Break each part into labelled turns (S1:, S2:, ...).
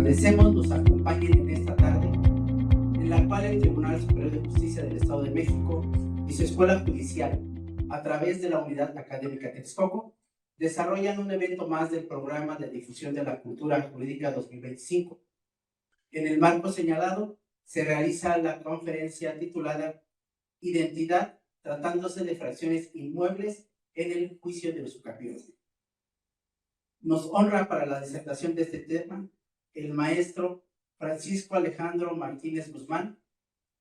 S1: agradecemos nos acompañen en esta tarde, en la cual el Tribunal Superior de Justicia del Estado de México y su Escuela Judicial, a través de la Unidad Académica Texcoco, desarrollan un evento más del Programa de Difusión de la Cultura Jurídica 2025. En el marco señalado, se realiza la conferencia titulada Identidad, tratándose de fracciones inmuebles en el juicio de usucapión. Nos honra para la disertación de este tema el maestro Francisco Alejandro Martínez Guzmán,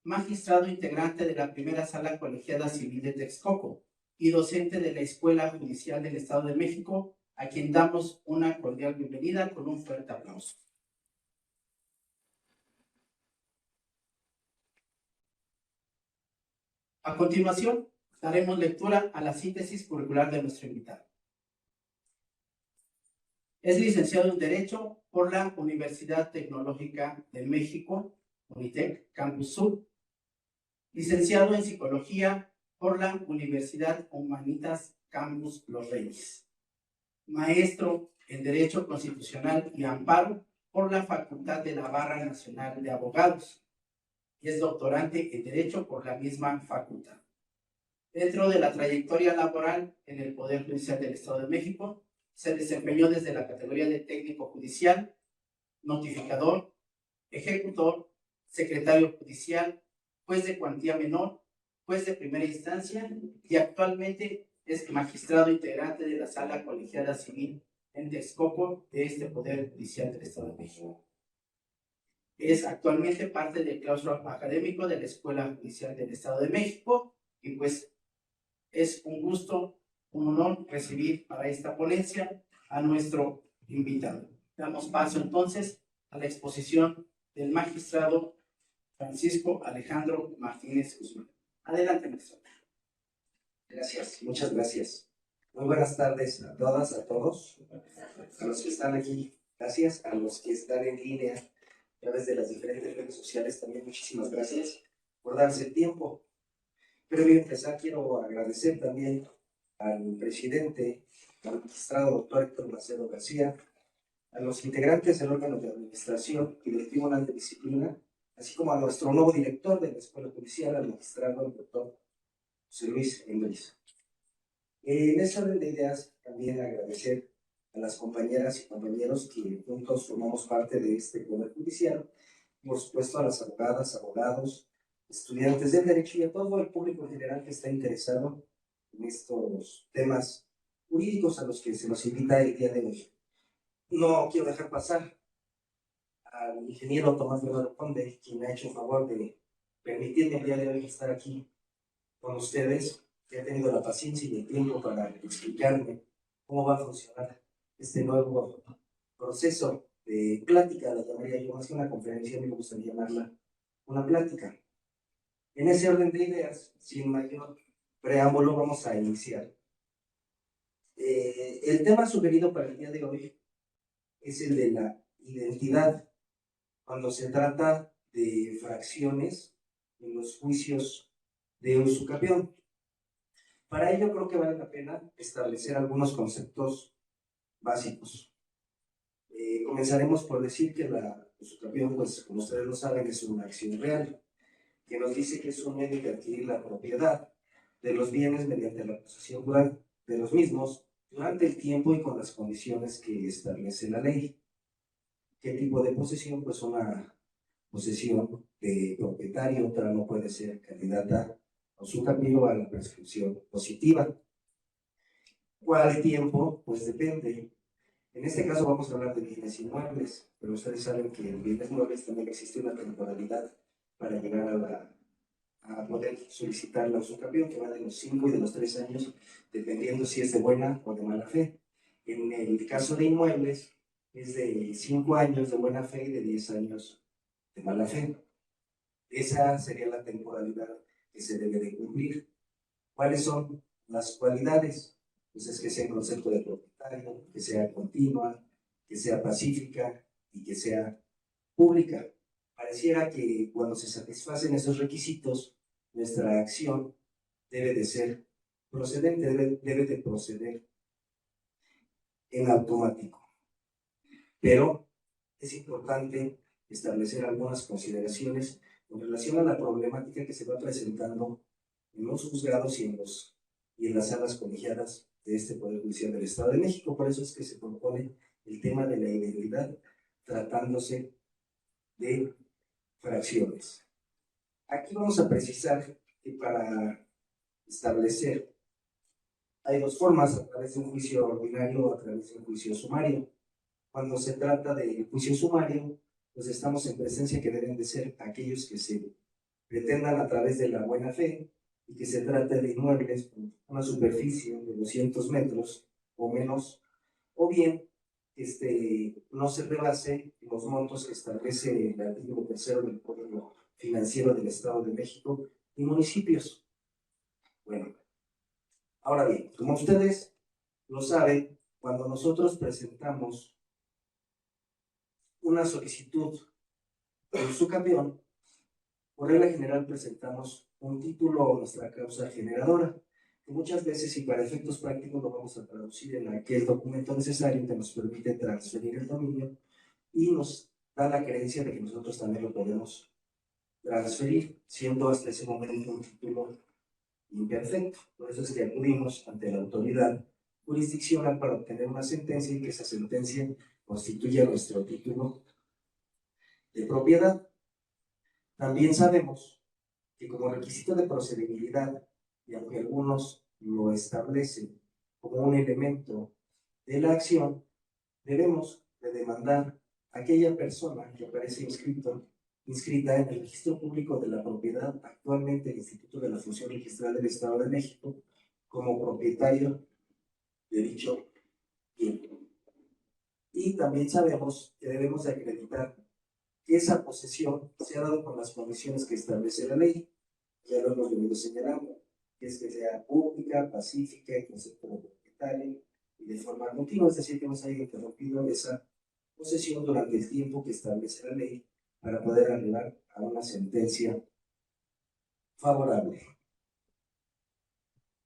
S1: magistrado integrante de la primera sala colegiada civil de Texcoco y docente de la Escuela Judicial del Estado de México, a quien damos una cordial bienvenida con un fuerte aplauso. A continuación, daremos lectura a la síntesis curricular de nuestro invitado. Es licenciado en Derecho por la Universidad Tecnológica de México, UNITEC, Campus Sur. Licenciado en Psicología por la Universidad Humanitas Campus Los Reyes. Maestro en Derecho Constitucional y Amparo por la Facultad de la Barra Nacional de Abogados. Y es doctorante en Derecho por la misma facultad. Dentro de la trayectoria laboral en el Poder Judicial del Estado de México, se desempeñó desde la categoría de técnico judicial, notificador, ejecutor, secretario judicial, juez de cuantía menor, juez de primera instancia y actualmente es magistrado integrante de la Sala Colegiada Civil en Texcoco de este Poder Judicial del Estado de México. Es actualmente parte del claustro académico de la Escuela Judicial del Estado de México y pues es un gusto, un honor recibir para esta ponencia a nuestro invitado. Damos paso entonces a la exposición del magistrado Francisco Alejandro Martínez Guzmán. Adelante, maestro.
S2: Gracias, muchas gracias. Muy buenas tardes a todas, a todos, a los que están aquí, gracias, a los que están en línea a través de las diferentes redes sociales, también muchísimas gracias por darse el tiempo. Previo a empezar, quiero agradecer también al presidente, al magistrado doctor Héctor Macedo García, a los integrantes del órgano de administración y del Tribunal de Disciplina, así como a nuestro nuevo director de la Escuela Judicial, al magistrado el doctor José Luis English. En ese orden de ideas, también agradecer a las compañeras y compañeros que juntos formamos parte de este Poder Judicial, por supuesto a las abogadas, abogados, estudiantes del derecho y a todo el público en general que está interesado en estos temas jurídicos a los que se nos invita el día de hoy. No quiero dejar pasar al ingeniero Tomás Bernardo Conde, quien me ha hecho el favor de permitirme el día de hoy estar aquí con ustedes, que ha tenido la paciencia y el tiempo para explicarme cómo va a funcionar este nuevo proceso de plática, la llamaría yo, más que una conferencia, me gustaría llamarla una plática. En ese orden de ideas, sin mayor preámbulo, vamos a iniciar. El tema sugerido para el día de hoy es el de la identidad, cuando se trata de fracciones en los juicios de usucapión. Para ello creo que vale la pena establecer algunos conceptos básicos. Comenzaremos por decir que la usucapión, pues como ustedes lo saben, es una acción real, que nos dice que es un medio de adquirir la propiedad de los bienes mediante la posesión de los mismos durante el tiempo y con las condiciones que establece la ley. ¿Qué tipo de posesión? Pues una posesión de propietario, otra no puede ser candidata a usucapión a la prescripción positiva. ¿Cuál tiempo? Pues depende. En este caso vamos a hablar de bienes inmuebles, pero ustedes saben que en bienes inmuebles también existe una temporalidad para llegar a poder solicitar la usucapión, que va de los 5 y de los 3 años, dependiendo si es de buena o de mala fe. En el caso de inmuebles, es de 5 años de buena fe y de 10 años de mala fe. Esa sería la temporalidad que se debe de cumplir. ¿Cuáles son las cualidades? Pues es que sea en concepto de propietario, que sea continua, que sea pacífica y que sea pública. Pareciera que cuando se satisfacen esos requisitos, nuestra acción debe de ser procedente, debe de proceder en automático. Pero es importante establecer algunas consideraciones en relación a la problemática que se va presentando en los juzgados y en las salas colegiadas de este Poder Judicial del Estado de México. Por eso es que se propone el tema de la identidad tratándose de fracciones. Aquí vamos a precisar que para establecer hay dos formas, a través de un juicio ordinario o a través de un juicio sumario. Cuando se trata de juicio sumario, pues estamos en presencia que deben de ser aquellos que se pretendan a través de la buena fe y que se trate de inmuebles con una superficie de 200 metros o menos, o bien no se rebase los montos que establece el artículo 3 del Código Financiero del Estado de México y municipios. Bueno, ahora bien, como ustedes lo saben, cuando nosotros presentamos una solicitud en su camión, por regla general presentamos un título o nuestra causa generadora, que muchas veces y para efectos prácticos lo vamos a traducir en aquel documento necesario que nos permite transferir el dominio y nos da la creencia de que nosotros también lo podemos transferir, siendo hasta ese momento un título imperfecto. Por eso es que acudimos ante la autoridad jurisdiccional para obtener una sentencia y que esa sentencia constituya nuestro título de propiedad. También sabemos que como requisito de procedibilidad, y aunque algunos lo establecen como un elemento de la acción, debemos de demandar a aquella persona que aparece inscrita en el registro público de la propiedad, actualmente el Instituto de la Función Registral del Estado de México, como propietario de dicho bien. Y también sabemos que debemos de acreditar que esa posesión se ha dado con las condiciones que establece la ley. Ya lo hemos venido señalando, que es que sea pública, pacífica, en concepto de propietario y de forma continua, es decir, que no se haya interrumpido esa posesión durante el tiempo que establece la ley para poder arribar a una sentencia favorable.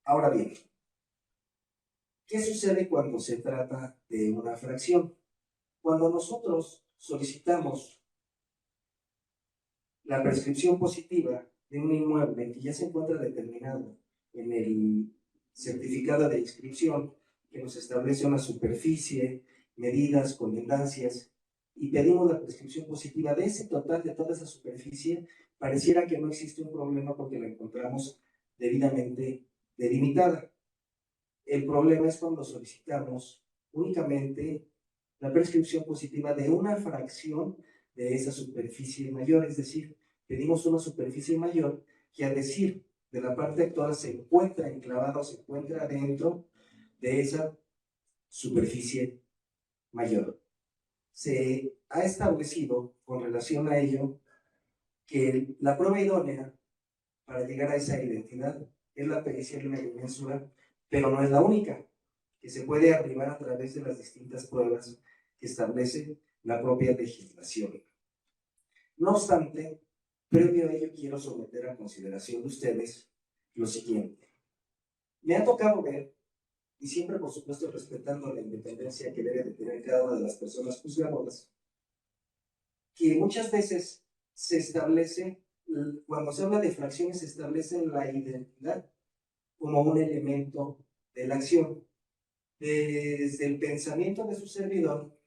S2: Ahora bien, ¿qué sucede cuando se trata de una fracción? Cuando nosotros solicitamos la prescripción positiva de un inmueble que ya se encuentra determinado en el certificado de inscripción, que nos establece una superficie, medidas, colindancias, y pedimos la prescripción positiva de ese total, de toda esa superficie, pareciera que no existe un problema porque la encontramos debidamente delimitada. El problema es cuando solicitamos únicamente la prescripción positiva de una fracción de esa superficie mayor, es decir, pedimos una superficie mayor que, a decir de la parte actual, se encuentra enclavada o se encuentra dentro de esa superficie mayor. Se ha establecido con relación a ello que la prueba idónea para llegar a esa identidad es la pericia de una mensura, pero no es la única, que se puede arribar a través de las distintas pruebas que establece la propia legislación. No obstante, previo a ello quiero someter a consideración de ustedes lo siguiente. Me ha tocado ver, y siempre por supuesto respetando la independencia que debe de tener cada una de las personas juzgadoras, que muchas veces se establece, cuando se habla de fracciones, se establece la identidad como un elemento de la acción. Desde el pensamiento de su servidor,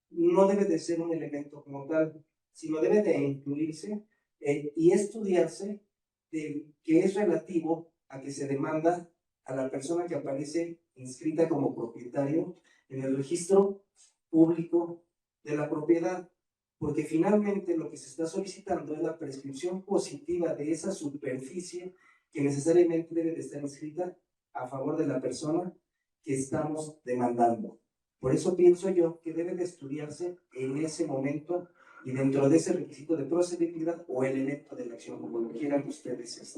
S2: no debe de ser un elemento como tal, sino debe de incluirse y estudiarse que es relativo a que se demanda a la persona que aparece inscrita como propietario en el registro público de la propiedad, porque finalmente lo que se está solicitando es la prescripción positiva de esa superficie que necesariamente debe de estar inscrita a favor de la persona que estamos demandando. Por eso pienso yo que debe de estudiarse en ese momento y dentro de ese requisito de procedibilidad o elemento de la acción, como lo quieran ustedes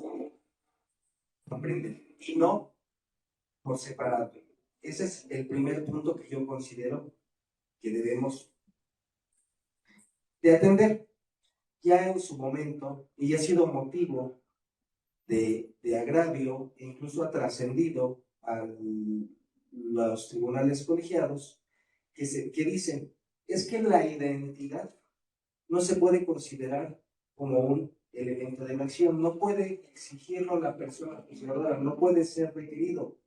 S2: comprender, y no por separado. Ese es el primer punto que yo considero que debemos de atender. Ya en su momento, y ha sido motivo de agravio, e incluso ha trascendido a los tribunales colegiados, que dicen es que la identidad no se puede considerar como un elemento de la acción, no puede exigirlo la persona juzgadora, no puede ser requerido.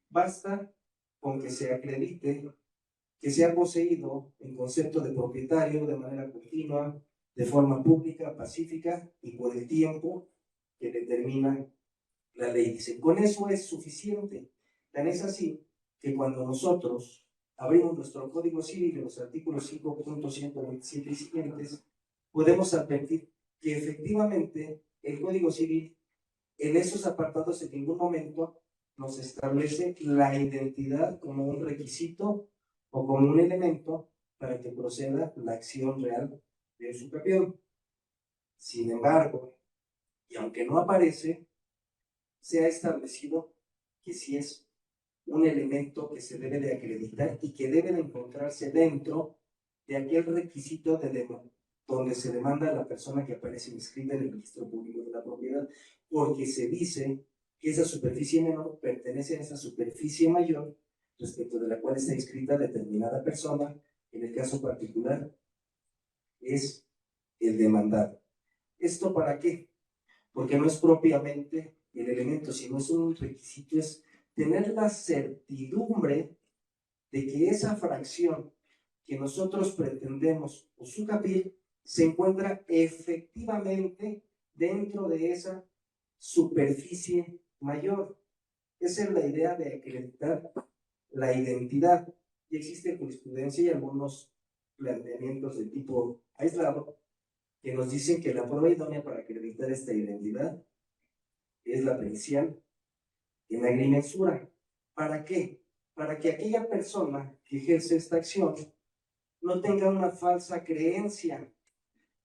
S2: Basta con que se acredite que sea poseído en concepto de propietario de manera continua, de forma pública, pacífica y por el tiempo que determina la ley. Dice, con eso es suficiente. Tan es así que cuando nosotros abrimos nuestro Código Civil en los artículos 5.127 y siguientes, podemos advertir que efectivamente el Código Civil en esos apartados en ningún momento nos establece la identidad como un requisito o como un elemento para que proceda la acción real de usucapión. Sin embargo, y aunque no aparece, se ha establecido que sí es un elemento que se debe de acreditar y que debe de encontrarse dentro de aquel requisito donde se demanda a la persona que aparece inscrita en el registro público de la propiedad, porque se dice que esa superficie menor pertenece a esa superficie mayor respecto de la cual está inscrita determinada persona, en el caso particular es el demandado. ¿Esto para qué? Porque no es propiamente el elemento, sino es un requisito, es tener la certidumbre de que esa fracción que nosotros pretendemos usucapiar se encuentra efectivamente dentro de esa superficie mayor. Esa es la idea de acreditar la identidad. Y existe jurisprudencia y algunos planteamientos de tipo aislado que nos dicen que la prueba idónea para acreditar esta identidad es la pericial en agrimensura. ¿Para qué? Para que aquella persona que ejerce esta acción no tenga una falsa creencia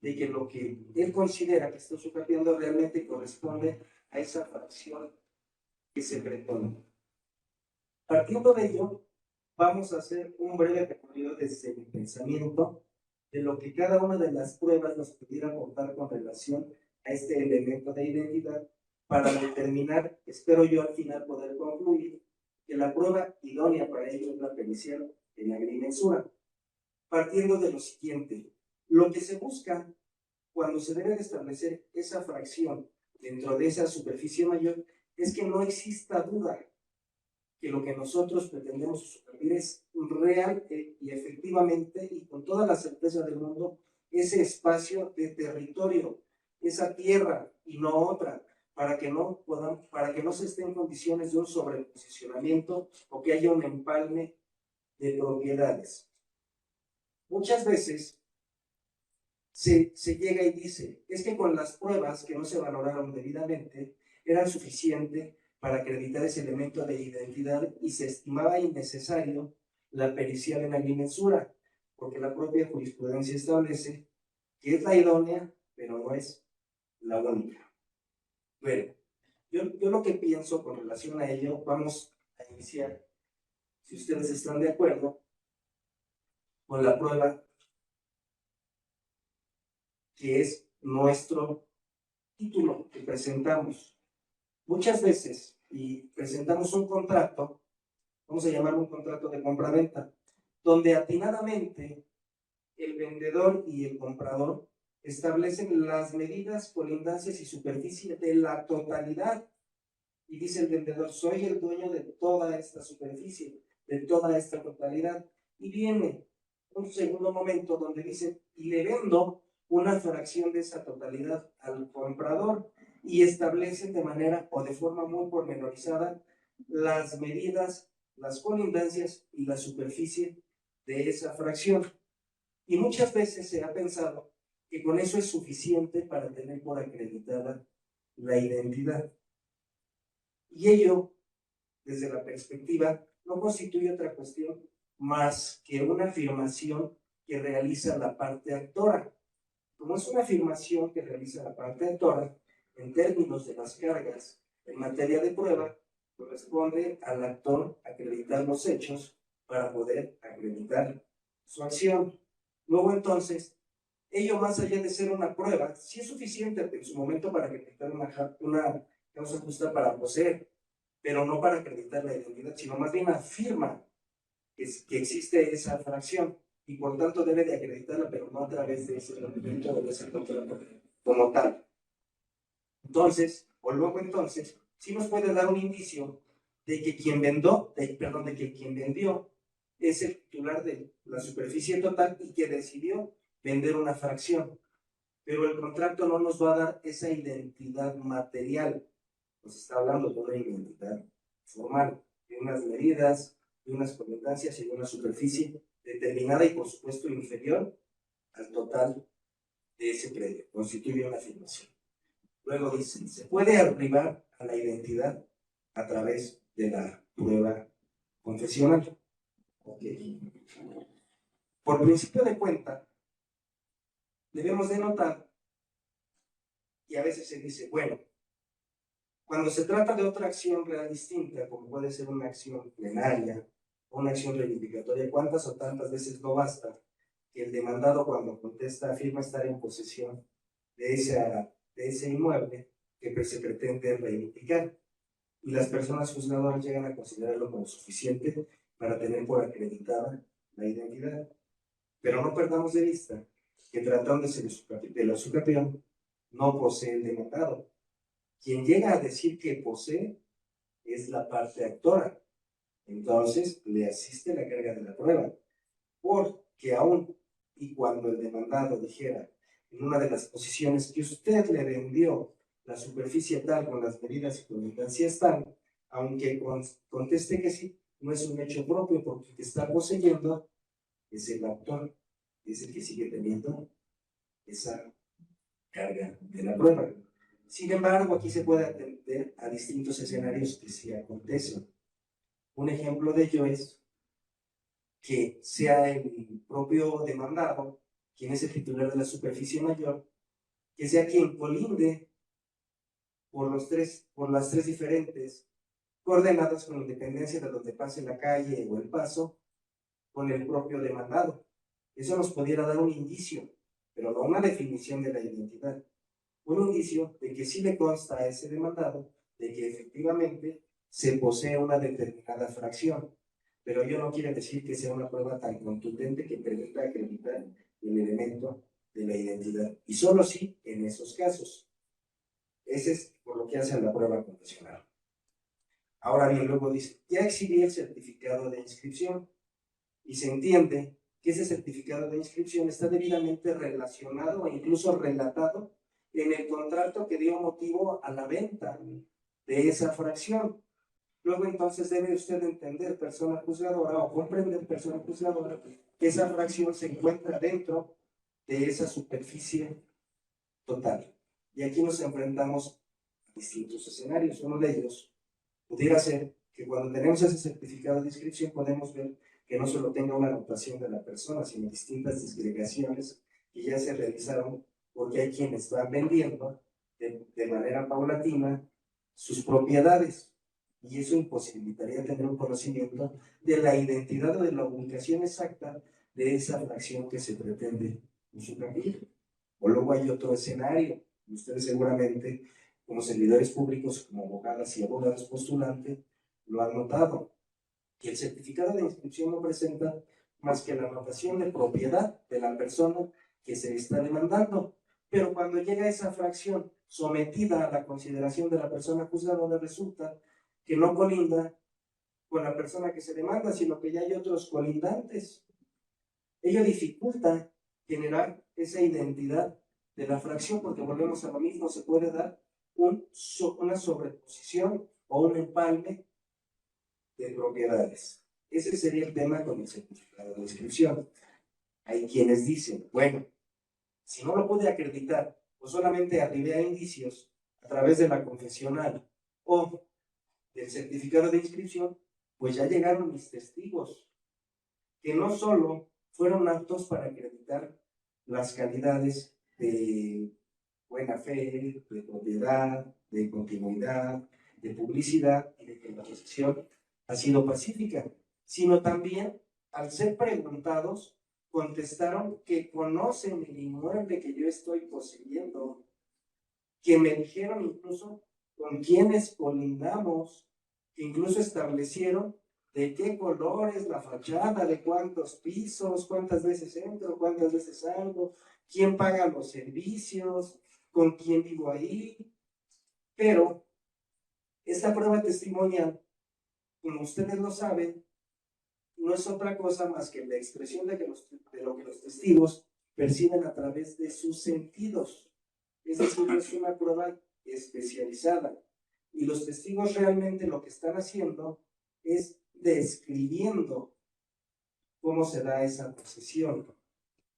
S2: de que lo que él considera que está usucapiando realmente corresponde a esa fracción que se pretende. Partiendo de ello, vamos a hacer un breve recorrido desde el pensamiento de lo que cada una de las pruebas nos pudiera aportar con relación a este elemento de identidad para determinar, espero yo al final poder concluir, que la prueba idónea para ello es la pericial en agrimensura. Partiendo de lo siguiente, lo que se busca cuando se debe de establecer esa fracción dentro de esa superficie mayor es que no exista duda que lo que nosotros pretendemos usucapiar es real y efectivamente y con toda la certeza del mundo ese espacio de territorio, esa tierra y no otra, para que no se esté en condiciones de un sobreposicionamiento o que haya un empalme de propiedades. Muchas veces se llega y dice, es que con las pruebas que no se valoraron debidamente eran suficientes para acreditar ese elemento de identidad y se estimaba innecesario la pericial en agrimensura, porque la propia jurisprudencia establece que es la idónea, pero no es la única. Bueno, yo lo que pienso con relación a ello, vamos a iniciar, si ustedes están de acuerdo, con la prueba que es nuestro título que presentamos. Muchas veces, y presentamos un contrato, vamos a llamarlo un contrato de compraventa, donde atinadamente el vendedor y el comprador establecen las medidas, colindancias y superficie de la totalidad. Y dice el vendedor, soy el dueño de toda esta superficie, de toda esta totalidad. Y viene un segundo momento donde dice, y le vendo una fracción de esa totalidad al comprador y establecen de manera o de forma muy pormenorizada las medidas, las colindancias y la superficie de esa fracción. Y muchas veces se ha pensado que con eso es suficiente para tener por acreditada la identidad. Y ello, desde la perspectiva, no constituye otra cuestión más que una afirmación que realiza la parte actora. Como es una afirmación que realiza la parte actora, en términos de las cargas en materia de prueba, corresponde al actor acreditar los hechos para poder acreditar su acción. Luego entonces, ello más allá de ser una prueba, sí es suficiente en su momento para acreditar una causa justa para poseer, pero no para acreditar la identidad, sino más bien afirma que existe esa fracción. y por tanto debe de acreditarla, pero no a través de ese documento o de ese contrato como tal. Entonces, o luego entonces, sí nos puede dar un indicio de que quien vendió, de que quien vendió es el titular de la superficie total y que decidió vender una fracción. Pero el contrato no nos va a dar esa identidad material. Nos está hablando de una identidad formal, de unas medidas, de unas colindancias y de una superficie determinada y por supuesto inferior al total de ese predio. Constituye una afirmación. Luego dice, se puede arribar a la identidad a través de la prueba confesional. Okay. Por principio de cuenta, debemos de notar, y a veces se dice, bueno, cuando se trata de otra acción real distinta, como puede ser una acción plenaria o una acción reivindicatoria, ¿cuántas o tantas veces no basta que el demandado cuando contesta afirma estar en posesión de ese inmueble que se pretende reivindicar? Y las personas juzgadoras llegan a considerarlo como suficiente para tener por acreditada la identidad. Pero no perdamos de vista que tratándose de la usucapión, no posee el demandado. Quien llega a decir que posee es la parte actora. Entonces le asiste la carga de la prueba. Porque aún y cuando el demandado dijera en una de las posiciones que usted le vendió la superficie tal con las medidas y colindancias tal, aunque conteste que sí, no es un hecho propio porque el que está poseyendo es el autor, es el que sigue teniendo esa carga de la prueba. Sin embargo, aquí se puede atender a distintos escenarios que sí acontecen. Un ejemplo de ello es que sea el propio demandado, quien es el titular de la superficie mayor, que sea quien colinde por las tres diferentes coordenadas con independencia de donde pase la calle o el paso, con el propio demandado. Eso nos pudiera dar un indicio, pero no una definición de la identidad. Un indicio de que sí le consta a ese demandado de que efectivamente se posee una determinada fracción, pero ello no quiere decir que sea una prueba tan contundente que permita acreditar el elemento de la identidad, y solo sí en esos casos. Ese es por lo que hace a la prueba confesional. Ahora bien, luego dice, ya exhibí el certificado de inscripción, y se entiende que ese certificado de inscripción está debidamente relacionado o incluso relatado en el contrato que dio motivo a la venta de esa fracción. Luego entonces debe usted entender, persona juzgadora, o comprender, persona juzgadora, que esa fracción se encuentra dentro de esa superficie total. Y aquí nos enfrentamos a distintos escenarios. Uno de ellos pudiera ser que cuando tenemos ese certificado de inscripción podemos ver que no solo tenga una anotación de la persona, sino distintas disgregaciones que ya se realizaron, porque hay quienes van vendiendo de manera paulatina sus propiedades, y eso imposibilitaría tener un conocimiento de la identidad o de la ubicación exacta de esa fracción que se pretende usufructuar. O luego hay otro escenario, y ustedes seguramente, como servidores públicos, como abogadas y abogados postulantes, lo han notado, que el certificado de inscripción no presenta más que la anotación de propiedad de la persona que se está demandando. Pero cuando llega esa fracción sometida a la consideración de la persona juzgadora, resulta que no colinda con la persona que se demanda, sino que ya hay otros colindantes. Ello dificulta generar esa identidad de la fracción, porque volvemos a lo mismo, se puede dar una sobreposición o un empalme de propiedades. Ese sería el tema con el certificado de inscripción. Hay quienes dicen, bueno, si no lo pude acreditar o solamente arribé a indicios a través de la confesional o del certificado de inscripción, pues ya llegaron mis testigos, que no solo fueron aptos para acreditar las calidades de buena fe, de propiedad, de continuidad, de publicidad y de que la posesión ha sido pacífica, sino también, al ser preguntados, contestaron que conocen el inmueble que yo estoy poseyendo, que me dijeron incluso con quienes colindamos, que incluso establecieron de qué color es la fachada, de cuántos pisos, cuántas veces entro, cuántas veces salgo, quién paga los servicios, con quién vivo ahí. Pero esta prueba testimonial, como ustedes lo saben, no es otra cosa más que la expresión de lo que los testigos perciben a través de sus sentidos. Es decir, es una prueba especializada. Y los testigos realmente lo que están haciendo es describiendo cómo se da esa posesión,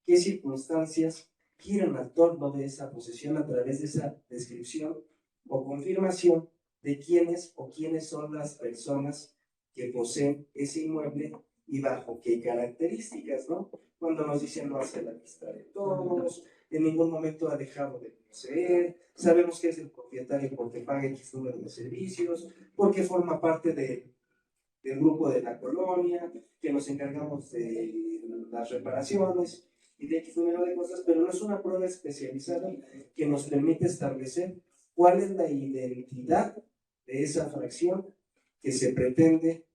S2: qué circunstancias giran al torno de esa posesión a través de esa descripción o confirmación de quiénes o quiénes son las personas que poseen ese inmueble y bajo qué características, ¿no? Cuando nos dicen lo hace a la vista de todos, en ningún momento ha dejado de poseer, sabemos que es el propietario porque paga X número de servicios, porque forma parte del grupo de la colonia, que nos encargamos de las reparaciones y de X número de cosas, pero no es una prueba especializada que nos permite establecer cuál es la identidad de esa fracción que se pretende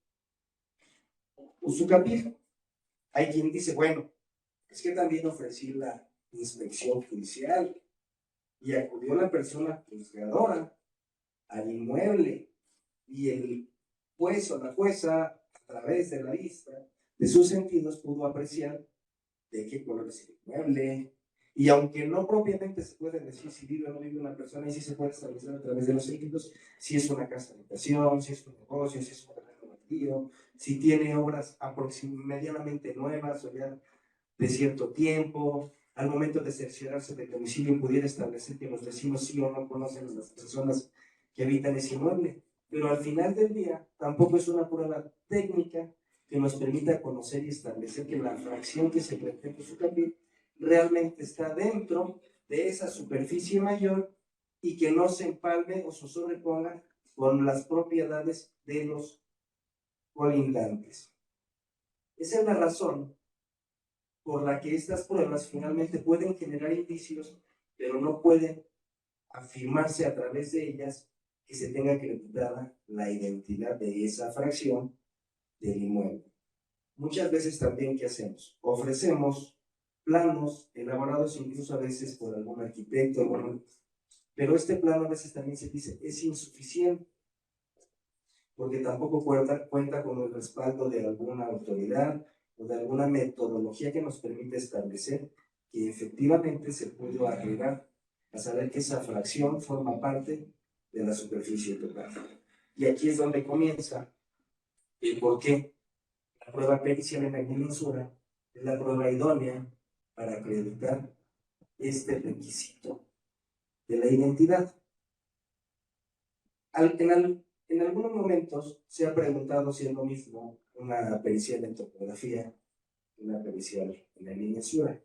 S2: usucapiar. Hay quien dice, bueno, es que también ofrecí la inspección judicial y acudió la persona juzgadora al inmueble y el juez o la jueza, a través de la vista de sus sentidos, pudo apreciar de qué color es el inmueble. Y aunque no propiamente se puede decir si vive o no vive una persona, y sí se puede establecer a través de los sentidos si es una casa de habitación, si es un negocio, si es un terreno, si tiene obras medianamente nuevas o ya de cierto tiempo. Al momento de cerciorarse del domicilio, pudiera establecer que los vecinos sí o no conocen a las personas que habitan ese inmueble. Pero al final del día, tampoco es una prueba técnica que nos permita conocer y establecer que la fracción que se pretende usucapiar realmente está dentro de esa superficie mayor y que no se empalme o se sobreponga con las propiedades de los colindantes. Esa es la razón por la que estas pruebas finalmente pueden generar indicios, pero no pueden afirmarse a través de ellas que se tenga acreditada la identidad de esa fracción del inmueble. Muchas veces también, ¿qué hacemos? Ofrecemos planos elaborados incluso a veces por algún arquitecto, pero este plano a veces también se dice es insuficiente porque tampoco cuenta con el respaldo de alguna autoridad o de alguna metodología que nos permita establecer que efectivamente se pudo agregar a saber que esa fracción forma parte de la superficie total. Y aquí es donde comienza el por qué la prueba pericial en agrimensura es la prueba idónea para acreditar este requisito de la identidad. En algunos momentos se ha preguntado si es lo mismo una pericial en topografía que una pericial en agrimensura.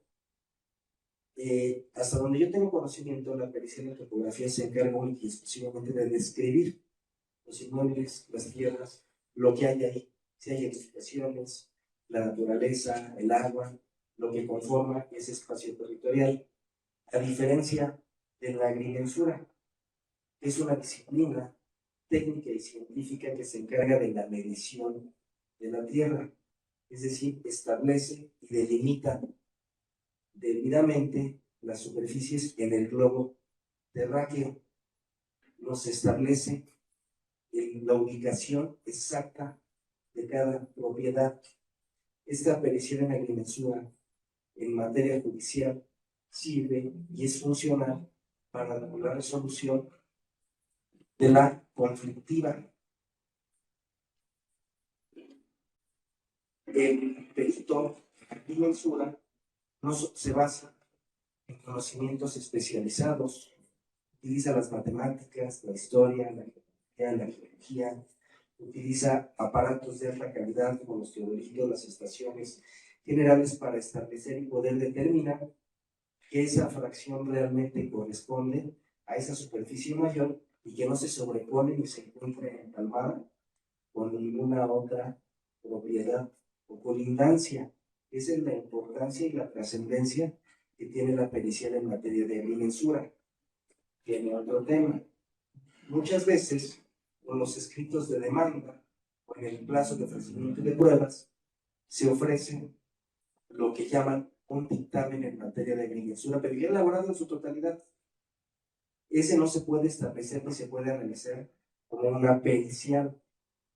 S2: Hasta donde yo tengo conocimiento, la pericial en topografía se encarga únicamente y exclusivamente de describir los inmuebles, las tierras, lo que hay ahí, si hay edificaciones, la naturaleza, el agua, lo que conforma ese espacio territorial. A diferencia de la agrimensura, que es una disciplina técnica y científica que se encarga de la medición de la tierra, es decir, establece y delimita debidamente las superficies en el globo terráqueo, nos establece la ubicación exacta de cada propiedad. Esta pericial en agrimensura en materia judicial sirve y es funcional para la resolución de la conflictiva. El perito en agrimensura no se basa en conocimientos especializados, utiliza las matemáticas, la historia, la geología, utiliza aparatos de alta calidad como los geológicos, las estaciones generales para establecer y poder determinar que esa fracción realmente corresponde a esa superficie mayor y que no se sobrepone ni se encuentre empalmada con ninguna otra propiedad o colindancia. Esa es la importancia y la trascendencia que tiene la pericial en materia de agrimensura. Tiene otro tema. Muchas veces, con los escritos de demanda o en el plazo de ofrecimiento de pruebas, se ofrece lo que llaman un dictamen en materia de agrimensura, pero ya elaborado en su totalidad. Ese no se puede establecer ni se puede realizar como una pericial.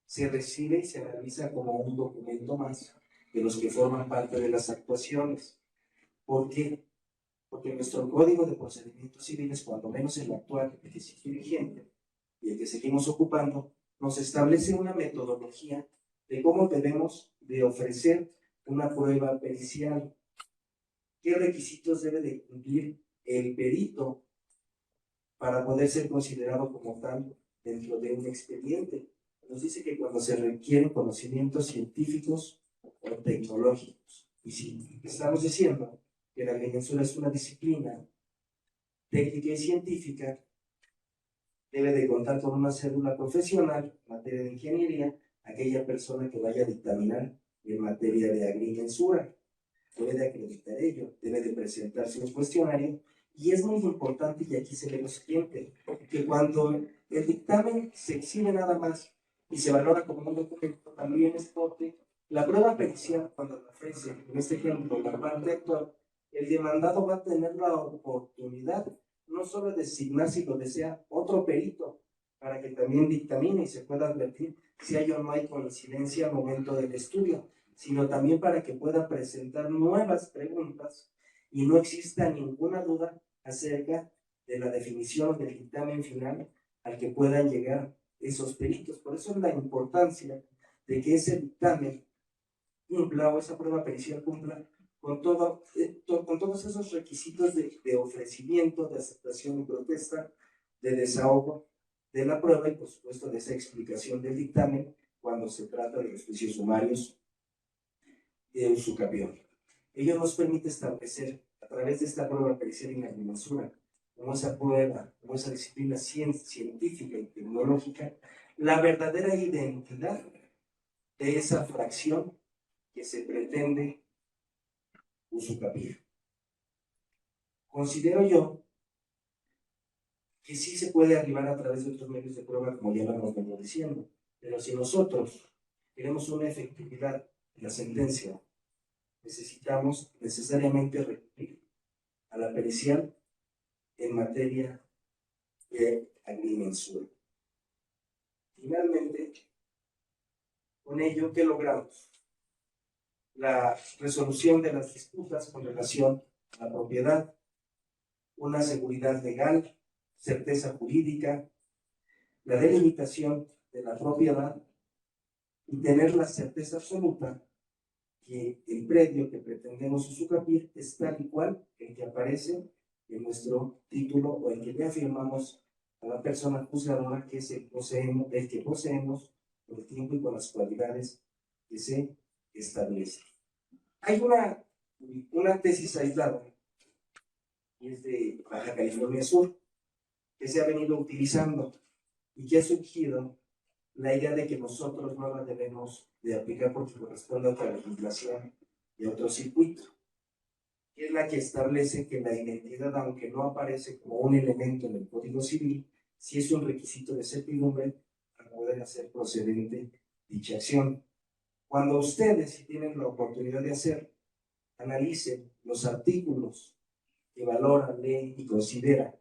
S2: Se recibe y se realiza como un documento más de los que forman parte de las actuaciones. ¿Por qué? Porque nuestro Código de Procedimientos Civiles, cuando menos el actual, el que sigue vigente y el que seguimos ocupando, nos establece una metodología de cómo debemos de ofrecer una prueba pericial. ¿Qué requisitos debe de cumplir el perito para poder ser considerado como tal dentro de un expediente? Nos dice que cuando se requieren conocimientos científicos o tecnológicos. Y si estamos diciendo que la agrimensura es una disciplina técnica y científica, debe de contar con una cédula profesional en materia de ingeniería, aquella persona que vaya a dictaminar en materia de agrimensura. Debe de acreditar ello, debe de presentarse un cuestionario, y es muy importante, y aquí se ve lo siguiente, que cuando el dictamen se exhibe nada más y se valora como un documento, también es porque la prueba pericial, cuando la ofrece, en este ejemplo, la parte actual, el demandado va a tener la oportunidad no solo de designar, si lo desea, otro perito, para que también dictamine y se pueda advertir si hay o no hay coincidencia al momento del estudio, sino también para que pueda presentar nuevas preguntas y no exista ninguna duda acerca de la definición del dictamen final al que puedan llegar esos peritos. Por eso es la importancia de que ese dictamen cumpla, o esa prueba pericial cumpla con todos esos requisitos de ofrecimiento, de aceptación y protesta, de desahogo de la prueba y por supuesto de esa explicación del dictamen cuando se trata de los juicios sumarios de usucapión. Ello nos permite establecer, a través de esta prueba pericial y agrimensura, como esa prueba, como esa disciplina científica y tecnológica, la verdadera identidad de esa fracción que se pretende usucapiar. Considero yo que sí se puede arribar a través de otros medios de prueba, como ya lo hemos venido diciendo, pero si nosotros queremos una efectividad en la sentencia, necesitamos necesariamente recurrir a la pericial en materia de agrimensura. Finalmente, con ello, ¿qué logramos? La resolución de las disputas con relación a la propiedad, una seguridad legal, certeza jurídica, la delimitación de la propiedad y tener la certeza absoluta que el predio que pretendemos usucapiar es tal y cual el que aparece en nuestro título o el que le afirmamos a la persona juzgadora que el que poseemos por el tiempo y con las cualidades que se establecen. Hay una tesis aislada, y es de Baja California Sur, que se ha venido utilizando y que ha surgido la idea de que nosotros no la debemos de aplicar porque corresponde a otra legislación y a otro circuito, que es la que establece que la identidad, aunque no aparece como un elemento en el Código Civil, sí es un requisito de certidumbre para poder hacer procedente dicha acción. Cuando ustedes, si tienen la oportunidad de hacer, analicen los artículos que valoran, leen y consideran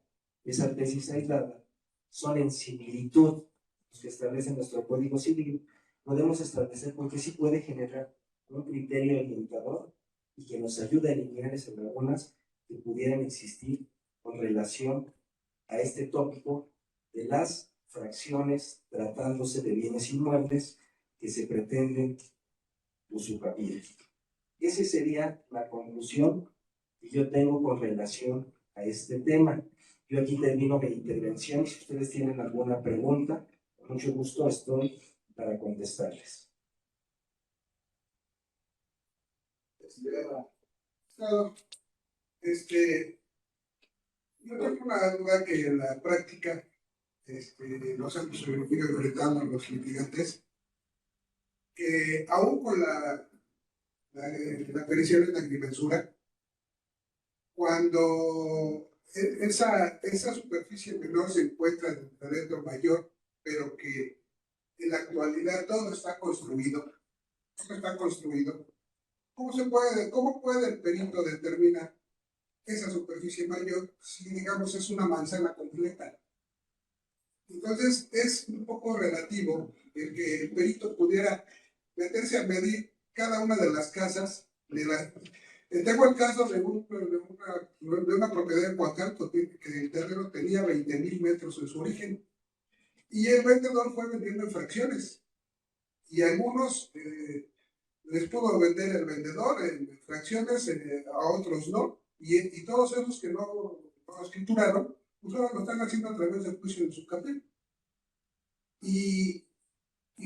S2: esa tesis aislada, son en similitud los que establecen nuestro Código Civil, podemos establecer porque sí puede generar un criterio orientador y que nos ayude a eliminar esas lagunas que pudieran existir con relación a este tópico de las fracciones tratándose de bienes inmuebles que se pretenden usucapiar. Esa sería la conclusión que yo tengo con relación a este tema. Yo aquí termino mi intervención. Si ustedes tienen alguna pregunta, con mucho gusto estoy para contestarles.
S3: Yo tengo una duda que en la práctica los significa enfrentando a los litigantes, que aún con la pericial en la agrimensura, cuando esa superficie menor se encuentra en el terreno mayor, pero que en la actualidad todo está construido, ¿cómo puede el perito determinar esa superficie mayor si, digamos, es una manzana completa? Entonces, es un poco relativo el que el perito pudiera meterse a medir cada una de las casas. Tengo el caso de una propiedad en Coacalco que el terreno tenía 20,000 metros en su origen y el vendedor fue vendiendo en fracciones y algunos les pudo vender el vendedor en fracciones, a otros no, y todos esos que no escrituraron, pues ahora lo están haciendo a través del juicio de su capítulo. Y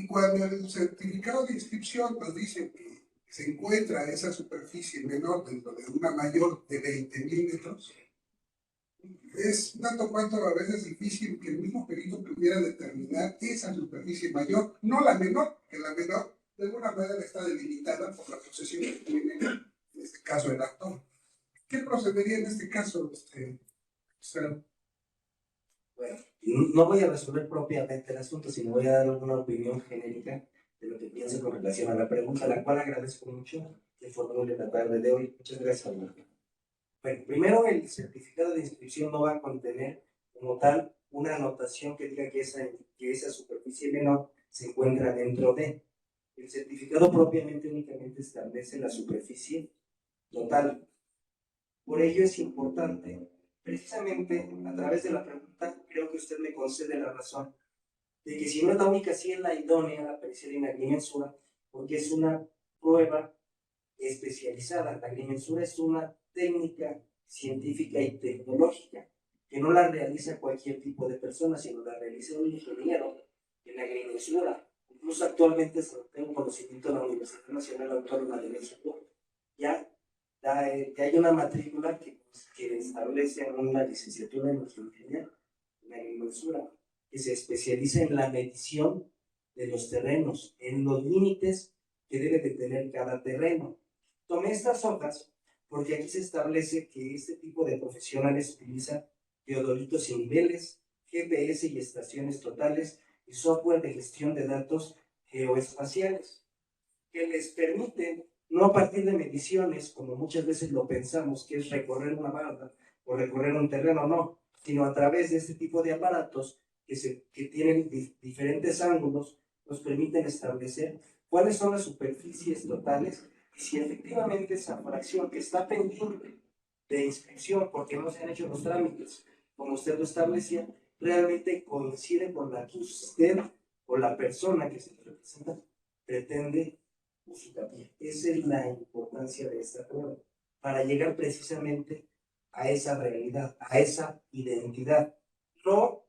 S3: cuando el certificado de inscripción nos dice que se encuentra esa superficie menor dentro de una mayor de 20,000 metros, es tanto cuanto a veces difícil que el mismo perito pudiera determinar esa superficie mayor, no la menor, que la menor de alguna manera está delimitada por la posesión que tiene, en este caso, el actor. ¿Qué procedería en este caso, Sara?
S2: Bueno, no voy a resolver propiamente el asunto, sino voy a dar una opinión genérica de lo que pienso con relación a la pregunta, la cual agradezco mucho que formule la tarde de hoy. Muchas gracias, Alberto. Bueno, primero, el certificado de inscripción no va a contener como tal una anotación que diga que esa superficie menor se encuentra dentro de. El certificado propiamente únicamente establece la superficie total. Por ello es importante, precisamente a través de la pregunta, creo que usted me concede la razón, de que si no es la única, sí es la idónea, la pericia de agrimensura, porque es una prueba especializada. La agrimensura es una técnica científica y tecnológica que no la realiza cualquier tipo de persona, sino la realiza un ingeniero en agrimensura. Incluso actualmente tengo conocimiento de la Universidad Nacional Autónoma de México, ya hay una matrícula que establece una licenciatura en ingeniería en agrimensura, que se especializa en la medición de los terrenos, en los límites que debe de tener cada terreno. Tomé estas hojas porque aquí se establece que este tipo de profesionales utiliza teodolitos y niveles, GPS y estaciones totales y software de gestión de datos geoespaciales, que les permiten, no a partir de mediciones, como muchas veces lo pensamos, que es recorrer una barda o recorrer un terreno, no, sino a través de este tipo de aparatos que tienen diferentes ángulos, nos permiten establecer cuáles son las superficies totales y si efectivamente esa fracción que está pendiente de inscripción porque no se han hecho los trámites, como usted lo establecía, realmente coincide con la que usted o la persona que se representa pretende justificar. Esa es la importancia de esta prueba, para llegar precisamente a esa realidad, a esa identidad, no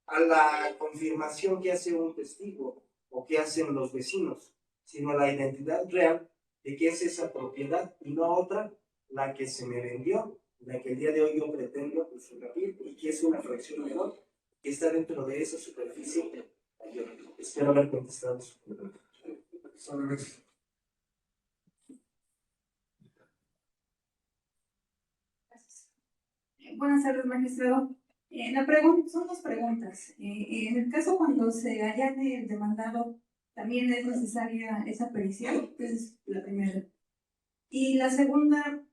S2: a la confirmación que hace un testigo o que hacen los vecinos, sino a la identidad real de que es esa propiedad y no otra la que se me vendió, la que el día de hoy yo pretendo usufructuar y que es una fracción menor que está dentro de esa superficie mayor. Espero haber contestado su pregunta.
S4: Buenas tardes, magistrado. Son dos preguntas. En el caso cuando se allane el demandado, ¿también es necesaria esa pericia? Esa es la primera. Y la segunda,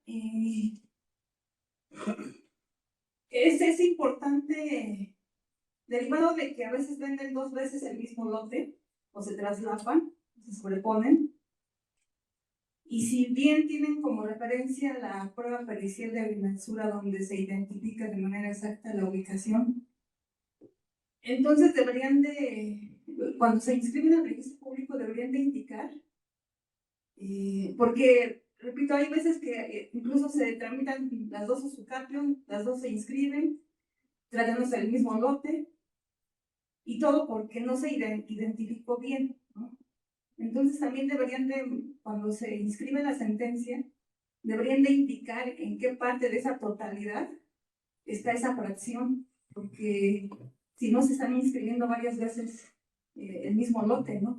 S4: es importante, derivado de que a veces venden dos veces el mismo lote, o se traslapan, se sobreponen, y si bien tienen como referencia la prueba pericial de agrimensura donde se identifica de manera exacta la ubicación, entonces cuando se inscriben al registro público, deberían de indicar, porque, repito, hay veces que incluso se tramitan las dos usucapión, las dos se inscriben, tratándose del mismo lote, y todo porque no se identificó bien, ¿no? Entonces también cuando se inscribe la sentencia, deberían de indicar en qué parte de esa totalidad está esa fracción, porque si no se están inscribiendo varias veces el mismo lote, ¿no?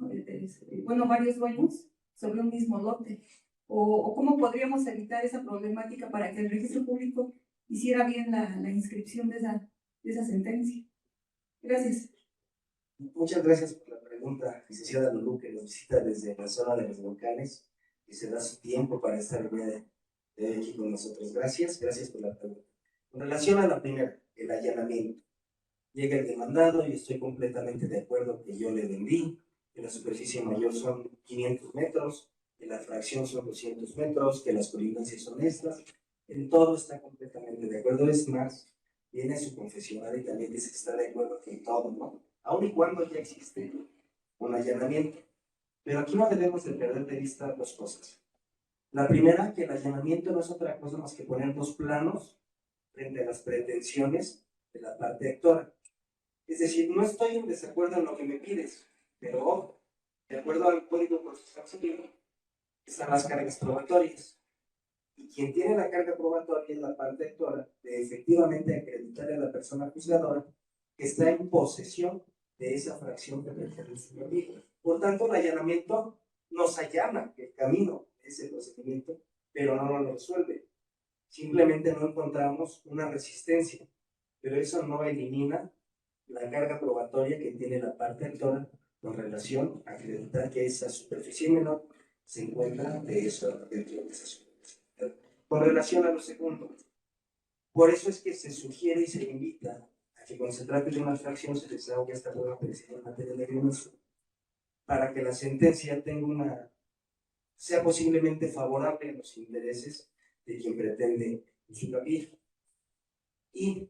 S4: Bueno, varios dueños sobre un mismo lote. O cómo podríamos evitar esa problemática para que el registro público hiciera bien la inscripción de esa sentencia. Gracias.
S2: Muchas gracias por la pregunta. pregunta, licenciada Lulú, que nos visita desde la zona de los volcanes y se da su tiempo para estar el día de hoy aquí con nosotros. Gracias por la pregunta. En relación a la primera, el allanamiento. Llega el demandado y estoy completamente de acuerdo que yo le vendí, que la superficie mayor son 500 metros, que la fracción son 200 metros, que las colindancias son estas. En todo está completamente de acuerdo. Es más, viene a su confesionario y también dice que está de acuerdo que en todo, ¿no? Aun y cuando ya existe un allanamiento. Pero aquí no debemos de perder de vista dos cosas. La primera, que el allanamiento no es otra cosa más que poner dos planos frente a las pretensiones de la parte actora. Es decir, no estoy en desacuerdo en lo que me pides, pero ojo, de acuerdo al Código Procesal Civil, están las cargas probatorias. Y quien tiene la carga probatoria es la parte actora de efectivamente acreditarle a la persona juzgadora que está en posesión de esa fracción que requiere su amigo. Por tanto, el allanamiento nos allana el camino de ese procedimiento, pero no lo resuelve. Simplemente no encontramos una resistencia, pero eso no elimina la carga probatoria que tiene la parte actora con relación a acreditar que esa superficie menor se encuentra dentro de esa superficie. Con relación a lo segundo, por eso es que se sugiere y se invita a que cuando se trate de una fracción se les haga esta prueba pericial en materia de agregación, para que la sentencia sea posiblemente favorable a los intereses de quien pretende usurpar. Y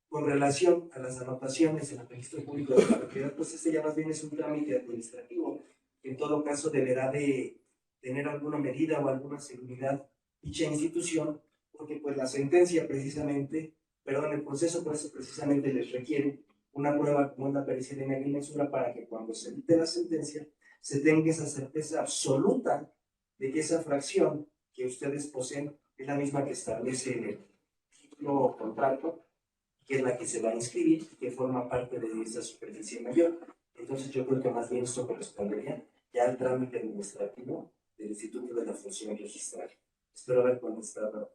S2: con relación a las anotaciones en el registro público de la propiedad, pues este ya más bien es un trámite administrativo. En todo caso deberá de tener alguna medida o alguna seguridad dicha institución, porque pues la sentencia precisamente, el proceso por eso precisamente les requiere una prueba como la pericia de agrimensura para que cuando se emite la sentencia se tenga esa certeza absoluta de que esa fracción que ustedes poseen es la misma que establece en el título o contrato, que es la que se va a inscribir, que forma parte de esa superficie mayor. Entonces yo creo que más bien esto correspondería ya al trámite administrativo del Instituto de la Función Registral. Espero haber contestado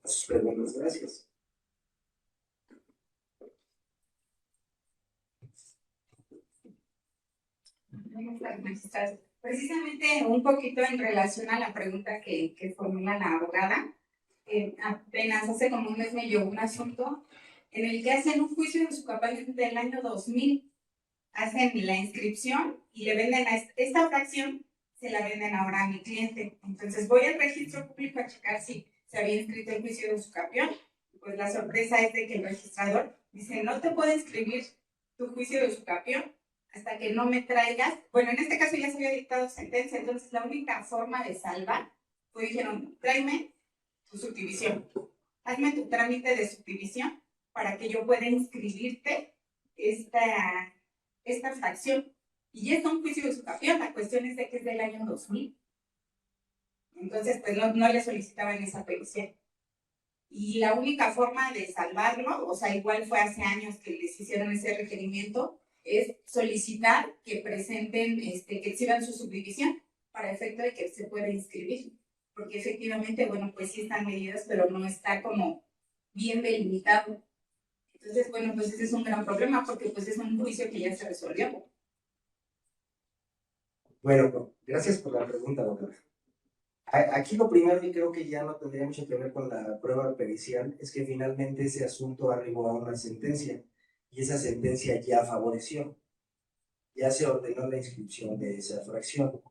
S2: a sus preguntas. Gracias.
S5: Precisamente un poquito en relación a la pregunta que formula la abogada, apenas hace como un mes me llegó un asunto en el que hacen un juicio de su capacidad del año 2000, hacen la inscripción y le venden a esta fracción, se la venden ahora a mi cliente. Entonces voy al registro público a checar si se había inscrito el juicio de usucapión. Pues la sorpresa es de que el registrador dice, no te puedo inscribir tu juicio de usucapión hasta que no me traigas, bueno, en este caso ya se había dictado sentencia, entonces la única forma de salvar fue, dijeron, tráeme tu subdivisión, hazme tu trámite de subdivisión para que yo pueda inscribirte esta fracción. Y ya está un juicio de usucapión, la cuestión es de que es del año 2000. Entonces, pues no le solicitaban esa pericia. Y la única forma de salvarlo, o sea, igual fue hace años que les hicieron ese requerimiento, es solicitar que presenten, que exhiban su subdivisión para efecto de que se pueda inscribir. Porque efectivamente, bueno, pues sí están medidas, pero no está como bien delimitado. Entonces, bueno, pues ese es un gran problema porque pues es un juicio que ya se resolvió.
S2: Bueno, gracias por la pregunta, doctora. Aquí lo primero, y creo que ya no tendría mucho que ver con la prueba pericial, es que finalmente ese asunto arribó a una sentencia y esa sentencia ya favoreció, ya se ordenó la inscripción de esa fracción.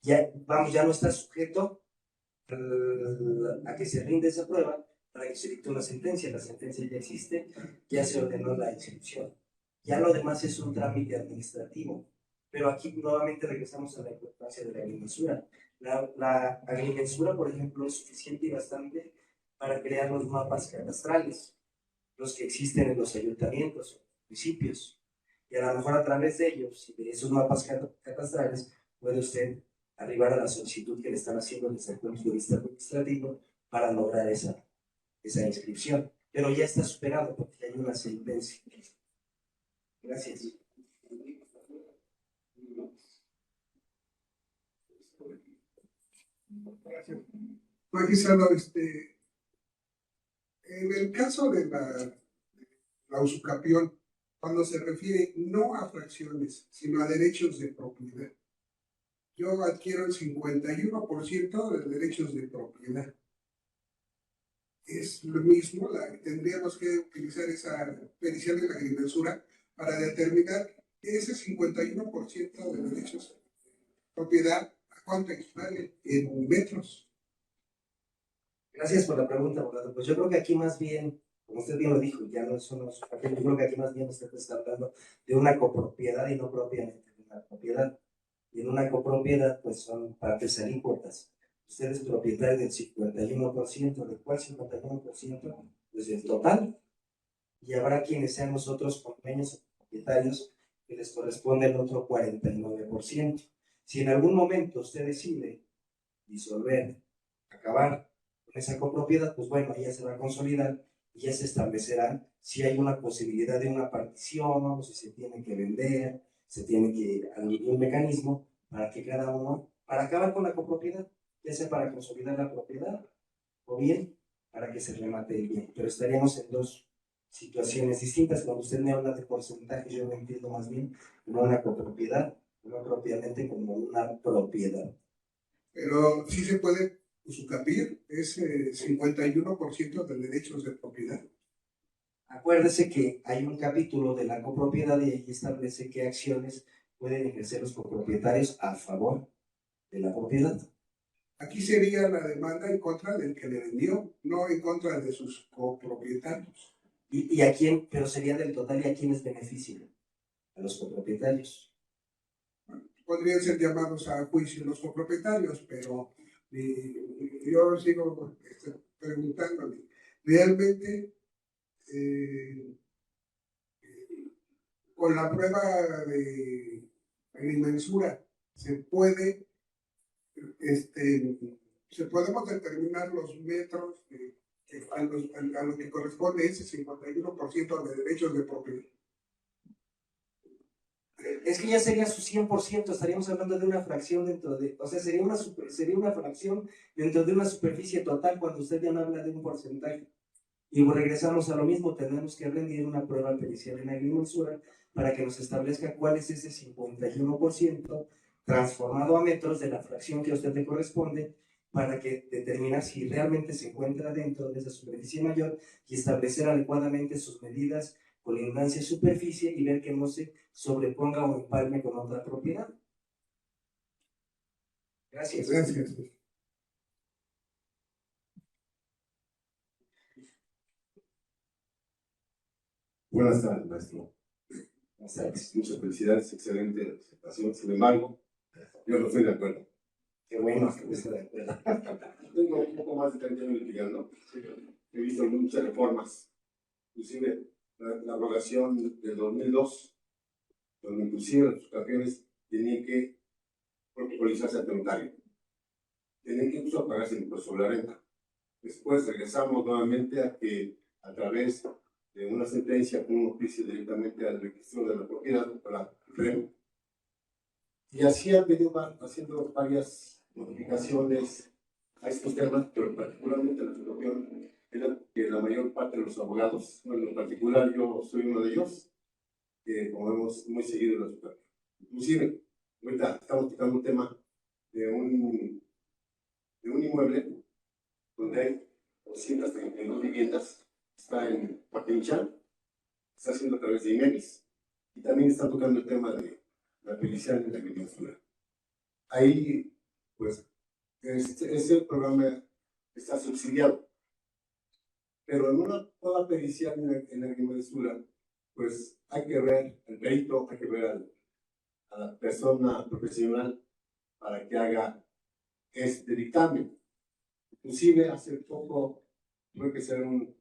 S2: Ya no está sujeto a que se rinde esa prueba para que se dicte una sentencia. La sentencia ya existe, ya se ordenó la inscripción. Ya lo demás es un trámite administrativo. Pero aquí nuevamente regresamos a la importancia de la agrimensura. La agrimensura, por ejemplo, es suficiente y bastante para crear los mapas cadastrales, los que existen en los ayuntamientos, municipios. Y a lo mejor a través de ellos y de esos mapas cadastrales puede usted arribar a la solicitud que le están haciendo desde el punto de vista administrativo para lograr esa inscripción. Pero ya está superado porque hay una sentencia. Gracias.
S3: Gracias. Magistrado, en el caso de la usucapión, cuando se refiere no a fracciones, sino a derechos de propiedad. Yo adquiero el 51% de derechos de propiedad. Es lo mismo, tendríamos que utilizar esa pericial de la agrimensura para determinar ese 51% de derechos de propiedad, ¿a cuánto equivale en metros?
S2: Gracias por la pregunta, abogado. Pues yo creo que aquí más bien, como usted bien lo dijo, ya no son los papeles, yo creo que aquí más bien usted está hablando de una copropiedad y no propiamente de una propiedad. Y en una copropiedad, pues son partes alícuotas. Usted es propietario del 51%, ¿del cual 51%? Pues del total. Y habrá quienes sean los otros convenios propietarios que les corresponde el otro 49%. Si en algún momento usted decide disolver, acabar con esa copropiedad, pues bueno, ahí ya se va a consolidar y ya se establecerá si hay una posibilidad de una partición, o si se tiene que vender, se tiene que algún mecanismo para que cada uno, para acabar con la copropiedad, ya sea para consolidar la propiedad o bien para que se remate el bien. Pero estaríamos en dos situaciones distintas. Cuando usted me habla de porcentaje, yo lo entiendo más bien como una copropiedad, no propiamente como una propiedad.
S3: Pero sí se puede usucapir ese 51% de derechos de propiedad.
S2: Acuérdese que hay un capítulo de la copropiedad y ahí establece qué acciones pueden ejercer los copropietarios a favor de la propiedad.
S3: Aquí sería la demanda en contra del que le vendió, no en contra de sus copropietarios.
S2: ¿Y a quién? Pero sería del total, ¿y a quiénes benefician? A los copropietarios.
S3: Podrían ser llamados a juicio los copropietarios, pero yo sigo preguntándome, ¿realmente con la prueba de agrimensura se podemos determinar los metros a lo que corresponde ese 51% de derechos de propiedad?
S2: Es que ya sería su 100%, estaríamos hablando de una fracción dentro de, o sea, sería una fracción dentro de una superficie total cuando usted ya no habla de un porcentaje. Y regresamos a lo mismo, tenemos que rendir una prueba pericial en agrimensura para que nos establezca cuál es ese 51% transformado a metros de la fracción que a usted le corresponde, para que determinar si realmente se encuentra dentro de esa superficie mayor y establecer adecuadamente sus medidas colindancia superficie y ver que no se sobreponga o empalme con otra propiedad. Gracias.
S3: Gracias.
S6: Buenas tardes, maestro.
S2: Buenas tardes.
S6: Muchas felicidades, excelente presentación. Sin embargo, yo no estoy de acuerdo.
S2: Qué bueno que usted de acuerdo.
S6: Tengo un poco más de 30 años litigando. He visto muchas reformas, inclusive la abrogación del 2002, donde inclusive los campeones tenían que protocolizarse ante notario. Tenían que incluso pagarse el impuesto sobre la renta. Después regresamos nuevamente a que a través de una sentencia con un oficio directamente al registro de la propiedad para el y así han venido haciendo varias modificaciones a estos temas, pero particularmente la situación es que la mayor parte de los abogados, bueno, en particular yo soy uno de ellos, que como vemos muy seguido en la ciudad. Inclusive, ahorita estamos tocando un tema de un inmueble donde hay 232 viviendas, está en Paquinchán, está haciendo a través de INEMIS, y también está tocando el tema de la pericial en la agrimensura. Ahí, pues, ese programa está subsidiado, pero en una toda pericial en la agrimensura, pues hay que ver el perito, hay que ver a la persona profesional para que haga este dictamen. Inclusive hace poco tuve que hacer un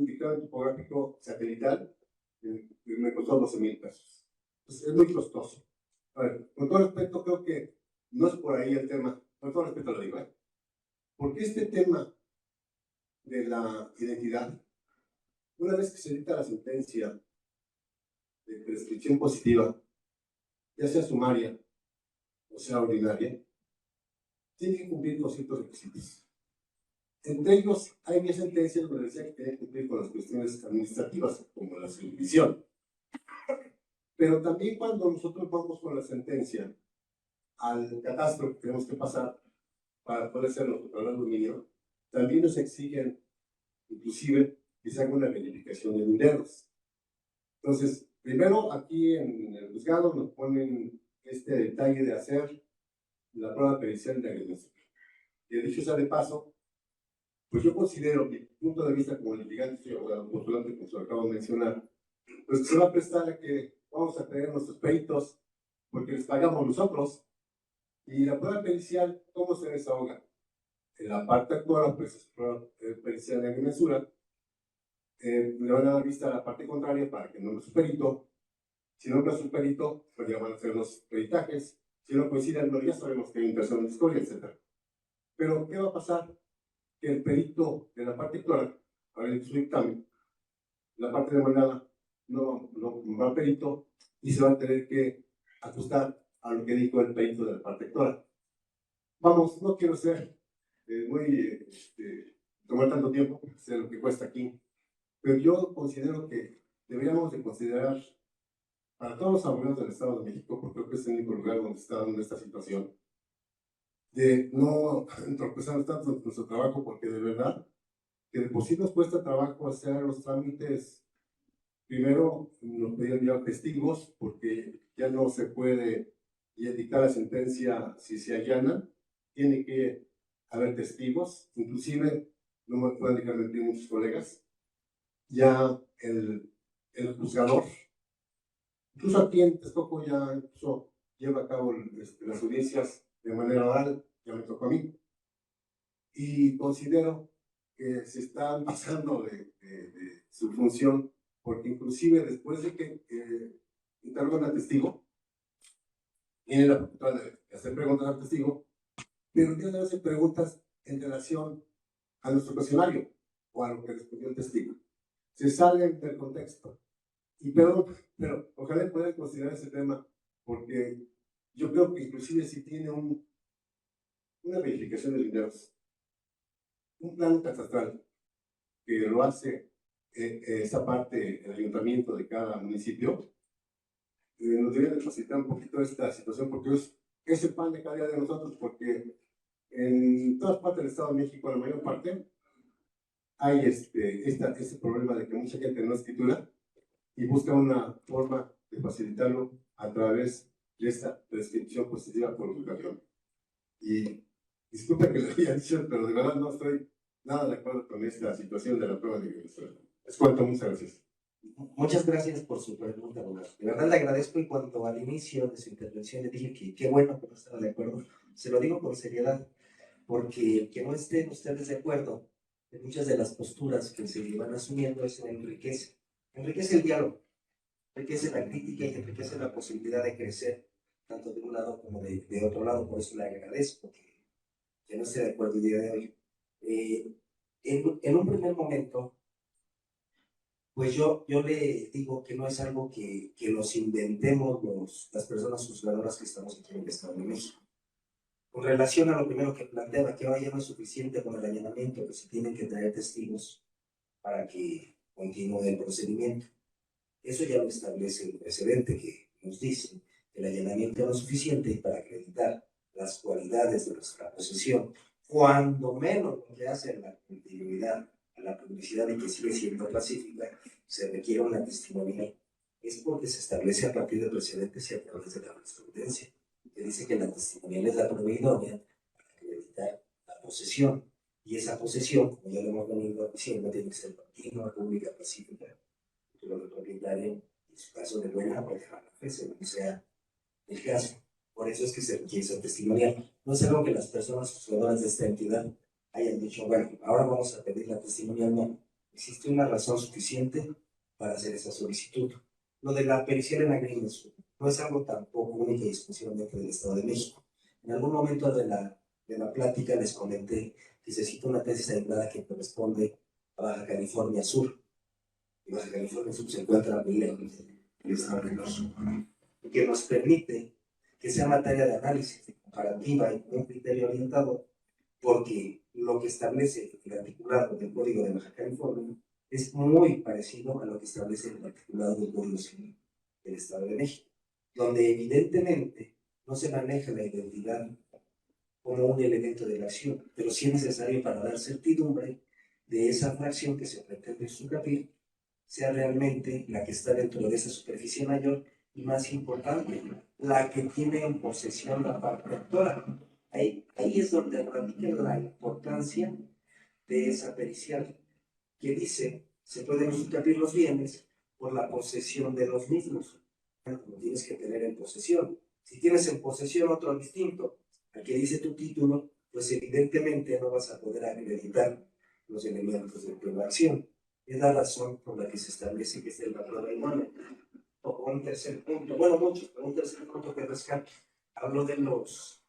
S6: dictamen topográfico satelital que me costó 12,000 pesos. Entonces, es muy costoso. A ver, con todo respeto, creo que no es por ahí el tema, con todo respeto lo digo, porque este tema de la identidad, una vez que se dicta la sentencia de prescripción positiva, ya sea sumaria o sea ordinaria, tiene que cumplir con ciertos requisitos. Entre ellos hay 10 sentencias donde decía que tenía que cumplir con las cuestiones administrativas, como la subdivisión. Pero también cuando nosotros vamos con la sentencia al catastro que tenemos que pasar para poder ser nuestro plan de dominio, también nos exigen, inclusive, que se haga una verificación de dineros. Entonces, primero aquí en el juzgado nos ponen este detalle de hacer la prueba pericial de agregación. Y dicho sea de paso, pues yo considero, mi punto de vista como litigante, soy abogado postulante, como se lo acabo de mencionar, pues que se va a prestar a que vamos a tener nuestros peritos porque les pagamos nosotros. Y la prueba pericial, ¿cómo se desahoga? En la parte actual, pues es prueba pericial de agrimensura, le van a dar vista a la parte contraria para que no es su perito. Si no es su perito, pues ya van a hacer los peritajes. Si no coinciden, no, ya sabemos que hay inversión en historia, etc. Pero, ¿qué va a pasar? Que el perito de la parte actual, ahora en su dictamen, la parte demandada no va a perito y se va a tener que ajustar a lo que dijo el perito de la parte actual. Vamos, no quiero ser tomar tanto tiempo, sé lo que cuesta aquí, pero yo considero que deberíamos de considerar para todos los abogados del Estado de México, porque creo que es el único lugar donde está dando esta situación, de no entorpecer tanto nuestro trabajo, porque de verdad que de por sí nos cuesta trabajo hacer los trámites. Primero nos pedían enviar testigos, porque ya no se puede dictar la sentencia si se allana, tiene que haber testigos, inclusive no me pueden dejar mentir muchos colegas, ya el juzgador, incluso aquí en Texcoco ya incluso lleva a cabo las audiencias de manera oral, ya me tocó a mí, y considero que se están pasando de su función, porque inclusive después de que interrogan al testigo, tiene la facultad de hacer preguntas al testigo, pero ya no hacen preguntas en relación a nuestro cuestionario o a lo que respondió el testigo. Se salen del contexto. Y pero ojalá puedan considerar ese tema, porque yo creo que inclusive si tiene una verificación de dineros, un plan catastral que lo hace esa parte, el ayuntamiento de cada municipio, nos debería de facilitar un poquito esta situación, porque es el pan de cada día de nosotros, porque en todas partes del Estado de México, la mayor parte, hay este problema de que mucha gente no escritura y busca una forma de facilitarlo a través de esta prescripción positiva por educación. Y disculpe que le haya dicho, pero de verdad no estoy nada de acuerdo con esta situación de la prueba de ingreso. Es cuanto, muchas gracias.
S2: Muchas gracias por su pregunta, abogado. De verdad le agradezco, y cuando al inicio de su intervención le dije que qué bueno que no estaba de acuerdo, se lo digo con seriedad, porque que no estén ustedes de acuerdo en muchas de las posturas que se van asumiendo, eso enriquece el diálogo, enriquece la crítica y enriquece la posibilidad de crecer, tanto de un lado como de otro lado. Por eso le agradezco que no esté de acuerdo el día de hoy. En un primer momento, pues yo le digo que no es algo que nos inventemos las personas juzgadoras que estamos aquí en el Estado de México. Con relación a lo primero que planteaba, que ahora ya no es suficiente con el allanamiento, que se tienen que traer testigos para que continúe el procedimiento. Eso ya lo establece el precedente, que nos dice que el allanamiento no es suficiente para acreditar las cualidades de nuestra posesión, cuando menos lo que hace la continuidad, a la publicidad de que sigue siendo pacífica, se requiere una testimonio. Es porque se establece a partir de precedentes y a través de la jurisprudencia, que dice que la testimonial es la prueba idónea para acreditar la posesión. Y esa posesión, como ya lo hemos venido diciendo, tiene que ser continua, pública, pacífica, que lo propietario, en su caso de buena o de mala fe, según sea el caso. Por eso es que se requiere esa testimonial. No es algo que las personas juzgadoras de esta entidad hayan dicho, bueno, ahora vamos a pedir la testimonial. No, existe una razón suficiente para hacer esa solicitud. Lo de la pericial en agrimensura no es algo tampoco único y exclusivamente del Estado de México. En algún momento de la plática les comenté que se cita una tesis aislada que corresponde a Baja California Sur. Y Baja California Sur se encuentra muy lejos del Estado de México, y que nos permite que sea materia de análisis, de comparativa y un criterio orientador, porque lo que establece la articulado del Código de Baja California es muy parecido a lo que establece el articulado del Código Civil del Estado de México, donde evidentemente no se maneja la identidad como un elemento de la acción, pero sí es necesario para dar certidumbre de esa fracción que se pretende sucapir sea realmente la que está dentro de esa superficie mayor y, más importante, la que tiene en posesión la parte actora. Ahí es donde radica la importancia de esa pericial, que dice, se pueden sucapir los bienes por la posesión de los mismos. Lo tienes que tener en posesión. Si tienes en posesión otro distinto al que dice tu título, pues evidentemente no vas a poder acreditar los elementos de tu acción. Es la razón por la que se establece que es el valor humano. O un tercer punto, bueno, muchos, pero un tercer punto que rescato, hablo de los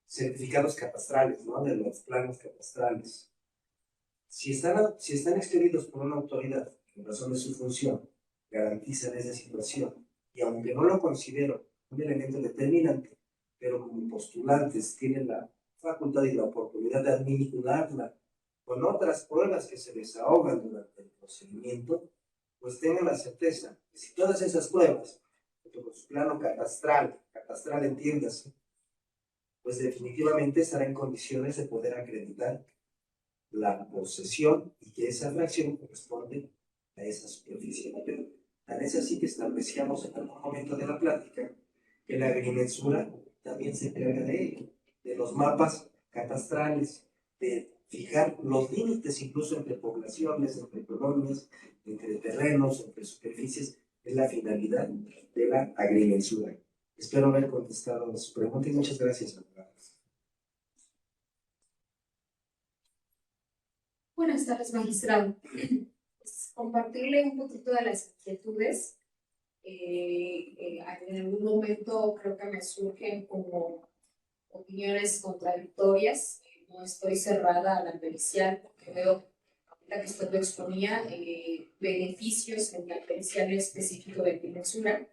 S2: certificados catastrales, ¿no? De los planos catastrales. Si están expedidos por una autoridad, en razón de su función, garantizan esa situación, y aunque no lo considero un elemento determinante, pero como postulantes tienen la facultad y la oportunidad de vincularla con otras pruebas que se desahogan durante el procedimiento, pues tengan la certeza que si todas esas pruebas, por su plano catastral entiéndase, pues definitivamente estará en condiciones de poder acreditar la posesión y que esa fracción corresponde a esa superficie mayor. Tan es así que establecíamos en algún momento de la plática que la agrimensura también se encarga de ello, de los mapas catastrales, de fijar los límites incluso entre poblaciones, entre colonias, entre terrenos, entre superficies, es la finalidad de la agrimensura. Espero haber contestado a su pregunta y muchas gracias, abogada.
S5: Buenas tardes, magistrado. Pues, compartirle un poquito de las inquietudes. En algún momento creo que me surgen como opiniones contradictorias. No estoy cerrada a la pericial porque veo, ahorita que usted lo exponía, beneficios en la pericial específico de agrimensura,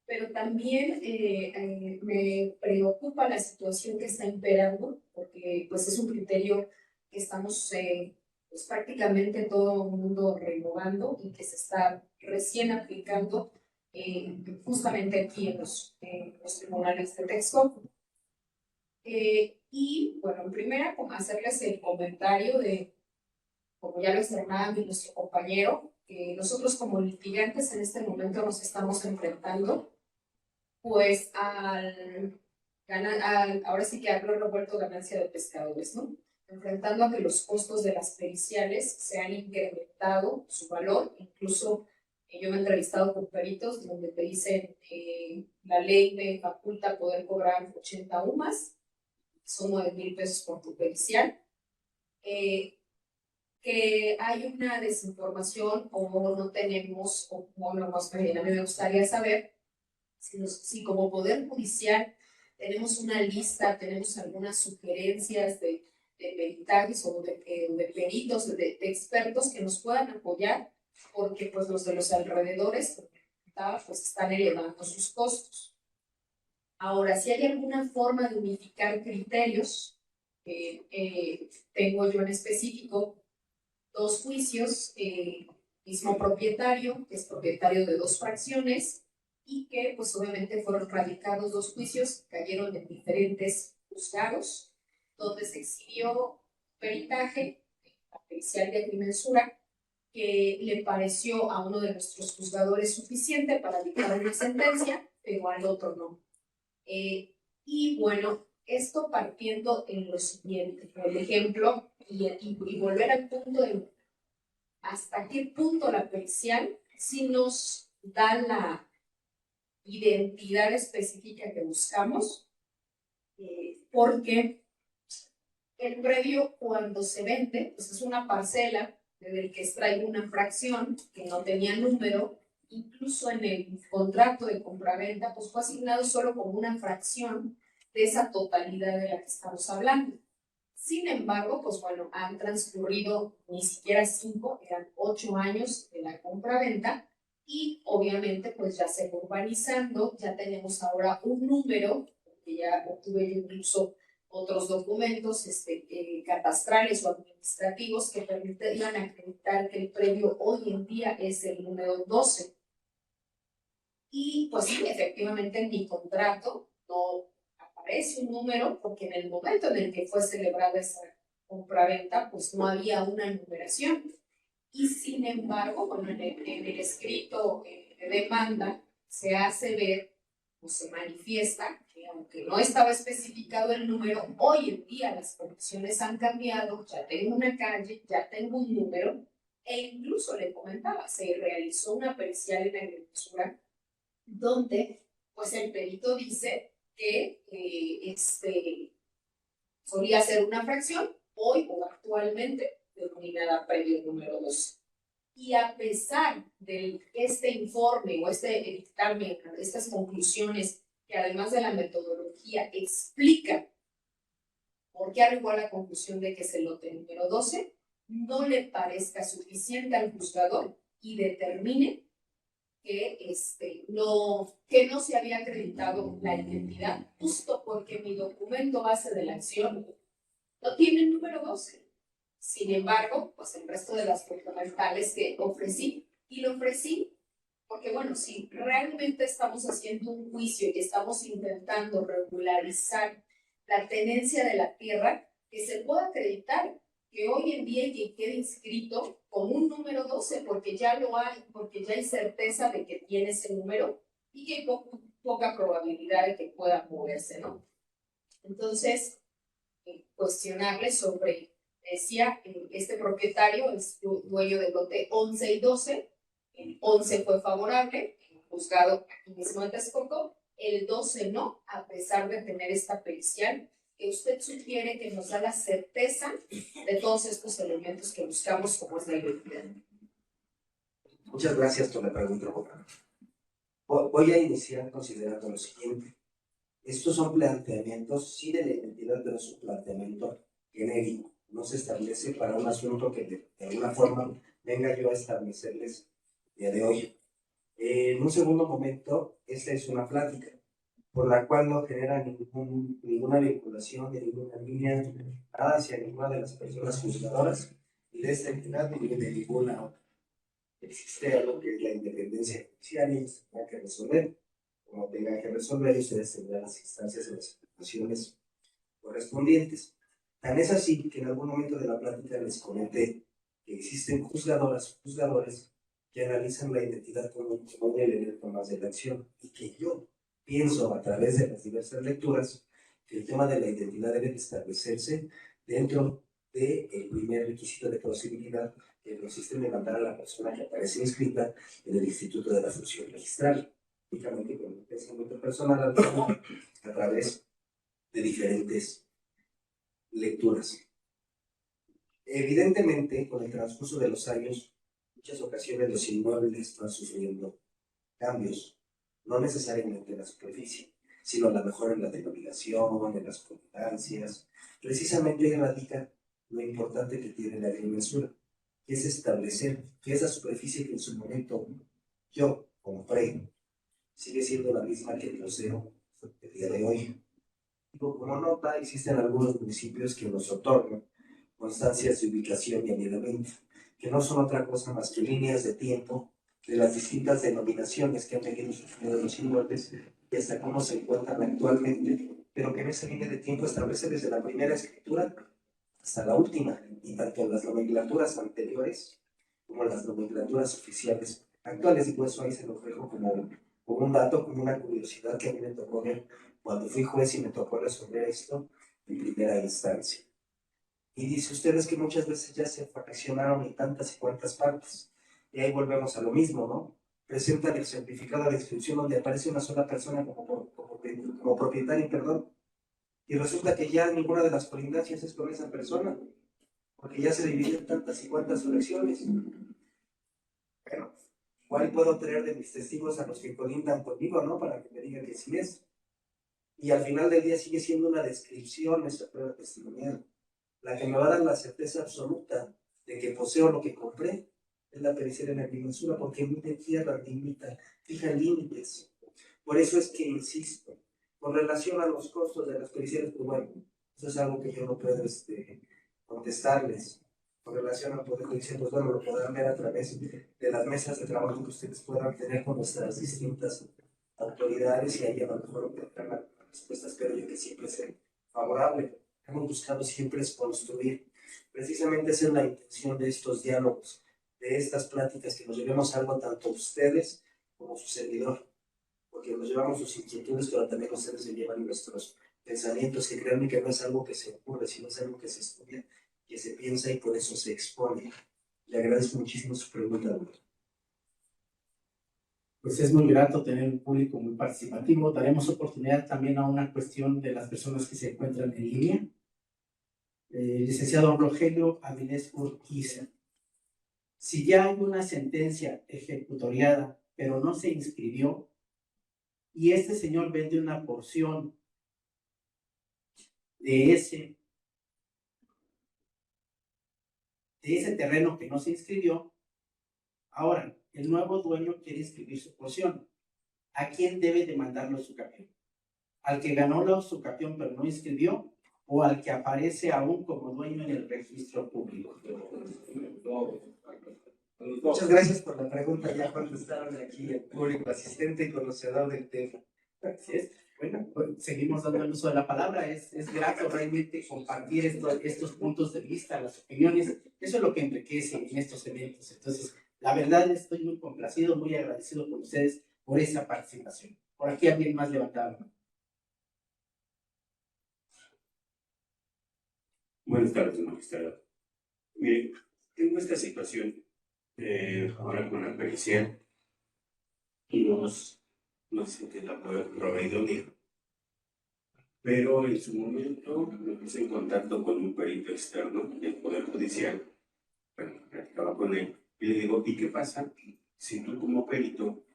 S5: pero también me preocupa la situación que está imperando, porque pues es un criterio que estamos pues, prácticamente todo el mundo renovando y que se está recién aplicando justamente aquí en los tribunales de Texcoco. Y bueno, en primera, como hacerles el comentario de, como ya lo externaba nuestro compañero, que nosotros como litigantes en este momento nos estamos enfrentando pues ahora sí que hablo revuelto ganancia de pescadores, ¿no? Enfrentando a que los costos de las periciales se han incrementado su valor, incluso yo me he entrevistado con peritos donde te dicen la ley me faculta poder cobrar 80 UMAS, son 9,000 pesos por tu pericial, que hay una desinformación o no tenemos, o bueno, más bien, a mí me gustaría saber si como Poder Judicial tenemos una lista, tenemos algunas sugerencias de peritajes o de peritos, de expertos que nos puedan apoyar, porque pues los de los alrededores pues están elevando sus costos. Ahora, si hay alguna forma de unificar criterios, tengo yo en específico 2 juicios, mismo propietario, que es propietario de 2 fracciones, y que pues obviamente fueron radicados 2 juicios, cayeron en diferentes juzgados, donde se exhibió peritaje, la pericial de agrimensura, que le pareció a uno de nuestros juzgadores suficiente para dictar una sentencia, pero al otro no. Y bueno, esto partiendo en lo siguiente, el ejemplo, y volver al punto de hasta qué punto la pericial sí nos da la identidad específica que buscamos, porque el predio cuando se vende, pues es una parcela del que extrae una fracción que no tenía número, incluso en el contrato de compraventa, pues fue asignado solo como una fracción de esa totalidad de la que estamos hablando. Sin embargo, pues bueno, han transcurrido ni siquiera 5, eran 8 años de la compraventa, y obviamente pues ya se va urbanizando, ya tenemos ahora un número, que ya obtuve yo incluso otros documentos
S7: catastrales o administrativos que permitían acreditar que el predio hoy en día es el número 12. Y pues sí, efectivamente en mi contrato no aparece un número porque en el momento en el que fue celebrada esa compraventa, pues no había una numeración. Y sin embargo, bueno, en el escrito de demanda se hace ver o se manifiesta que aunque no estaba especificado el número, hoy en día las condiciones han cambiado, ya tengo una calle, ya tengo un número, e incluso le comentaba, se realizó una pericial en agrimensura donde pues el perito dice que solía ser una fracción, hoy o actualmente denominada predio número 2. Y a pesar de este informe o este dictamen, estas conclusiones, que además de la metodología explica por qué arribó a la conclusión de que es el lote número 12, no le parezca suficiente al juzgador y determine que no se había acreditado la identidad, justo porque mi documento base de la acción no tiene el número 12. Sin embargo, pues el resto de las fundamentales que ofrecí, y lo ofrecí porque, bueno, si realmente estamos haciendo un juicio y estamos intentando regularizar la tenencia de la tierra, que se pueda acreditar que hoy en día que quede inscrito con un número 12, porque ya lo hay, porque ya hay certeza de que tiene ese número y que hay poca probabilidad de que pueda moverse, ¿no? Entonces, cuestionarle sobre, decía, este propietario es dueño del lote 11 y 12, el 11 fue favorable, el juzgado aquí mismo en Texcoco, el 12 no, a pesar de tener esta pericial, que usted sugiere que nos da la certeza de todos estos elementos que buscamos, como es la identidad.
S2: Muchas gracias por la pregunta, Juan. Voy a iniciar considerando lo siguiente. Estos son planteamientos, sí, de la identidad, pero es un planteamiento genérico. No se establece para un asunto que de alguna forma venga yo a establecerles el día de hoy. En un segundo momento, esta es una plática, por la cual no genera ninguna vinculación, de ninguna línea, nada hacia ninguna de las personas juzgadoras, y de esta entidad ni de ninguna otra. Existe algo que es la independencia judicial y se tenga que resolver. Como tengan que resolver, y ustedes tendrán las instancias en las situaciones correspondientes. Tan es así que en algún momento de la plática les comenté que existen juzgadores que analizan la identidad como un elemento más de la acción, y que yo pienso, a través de las diversas lecturas, que el tema de la identidad debe establecerse dentro del primer requisito de posibilidad que consiste en levantar a la persona que aparece inscrita en el Instituto de la Función Registral, únicamente con un pensamiento personal a través de diferentes lecturas. Evidentemente, con el transcurso de los años, muchas ocasiones los inmuebles están sufriendo cambios, no necesariamente en la superficie, sino a lo mejor en la denominación, en las colindancias. Precisamente radica lo importante que tiene la agrimensura, que es establecer que esa superficie que en su momento yo compré sigue siendo la misma que poseo el día de hoy. Como nota, existen algunos municipios que nos otorgan constancias de ubicación y anidamiento, que no son otra cosa más que líneas de tiempo de las distintas denominaciones que han venido sufriendo los inmuebles y hasta cómo se encuentran actualmente, pero que en esa línea de tiempo establece desde la primera escritura hasta la última, y tanto las nomenclaturas anteriores como las nomenclaturas oficiales actuales, y por eso ahí se los dejo como un dato, como una curiosidad que a mí me tocó ver cuando fui juez y me tocó resolver esto en primera instancia. Y dice ustedes que muchas veces ya se fraccionaron en tantas y cuantas partes. Y ahí volvemos a lo mismo, ¿no? Presentan el certificado de inscripción donde aparece una sola persona como propietario, perdón. Y resulta que ya ninguna de las colindancias es con esa persona, porque ya se dividió en tantas y cuantas fracciones. Bueno, igual puedo traer de mis testigos a los que colindan conmigo, ¿no? Para que me digan que sí es. Y al final del día sigue siendo una descripción esa prueba testimonial. La que me va a dar la certeza absoluta de que poseo lo que compré es la pericial en agrimensura, porque mide tierra, limita, fija límites. Por eso es que insisto, con relación a los costos de las periciales, pues bueno, Eso es algo que yo no puedo contestarles. Con relación al Poder Judicial, pues bueno, lo podrán ver a través de las mesas de trabajo que ustedes puedan tener con nuestras distintas autoridades y ahí a lo mejor obtendrán las respuestas, pero yo que siempre sea favorable. Hemos buscado siempre es construir. Precisamente esa es la intención de estos diálogos, de estas pláticas, que nos llevemos algo tanto ustedes como su servidor, porque nos llevamos sus inquietudes, pero también ustedes se llevan nuestros pensamientos, que créanme que no es algo que se ocurre, sino es algo que se estudia, que se piensa y por eso se expone. Le agradezco muchísimo su pregunta, doctor.
S1: Pues es muy grato tener un público muy participativo. Daremos oportunidad también a una cuestión de las personas que se encuentran en línea. Licenciado Rogelio Avilés Urquiza. Si ya hay una sentencia ejecutoriada, pero no se inscribió, y este señor vende una porción de ese terreno que no se inscribió, ahora el nuevo dueño quiere inscribir su porción. ¿A quién debe demandarlo su capión? ¿Al que ganó su capión pero no inscribió? ¿O al que aparece aún como dueño en el registro público?
S2: Muchas gracias por la pregunta. Ya contestaron aquí el público asistente y conocedor del tema.
S1: Así es. Bueno, pues seguimos dando el uso de la palabra. Es grato realmente compartir estos puntos de vista, las opiniones. Eso es lo que enriquece en estos eventos. Entonces, la verdad, estoy muy complacido, muy agradecido con ustedes por esa participación. Por aquí alguien más levantado.
S8: Buenas tardes, magistrado. Mire, tengo esta situación ahora con la pericial y no sé qué la proveído ni, pero en su momento me puse en contacto con un perito externo del Poder Judicial. Bueno, platicaba con él y le digo, ¿y qué pasa si tú como perito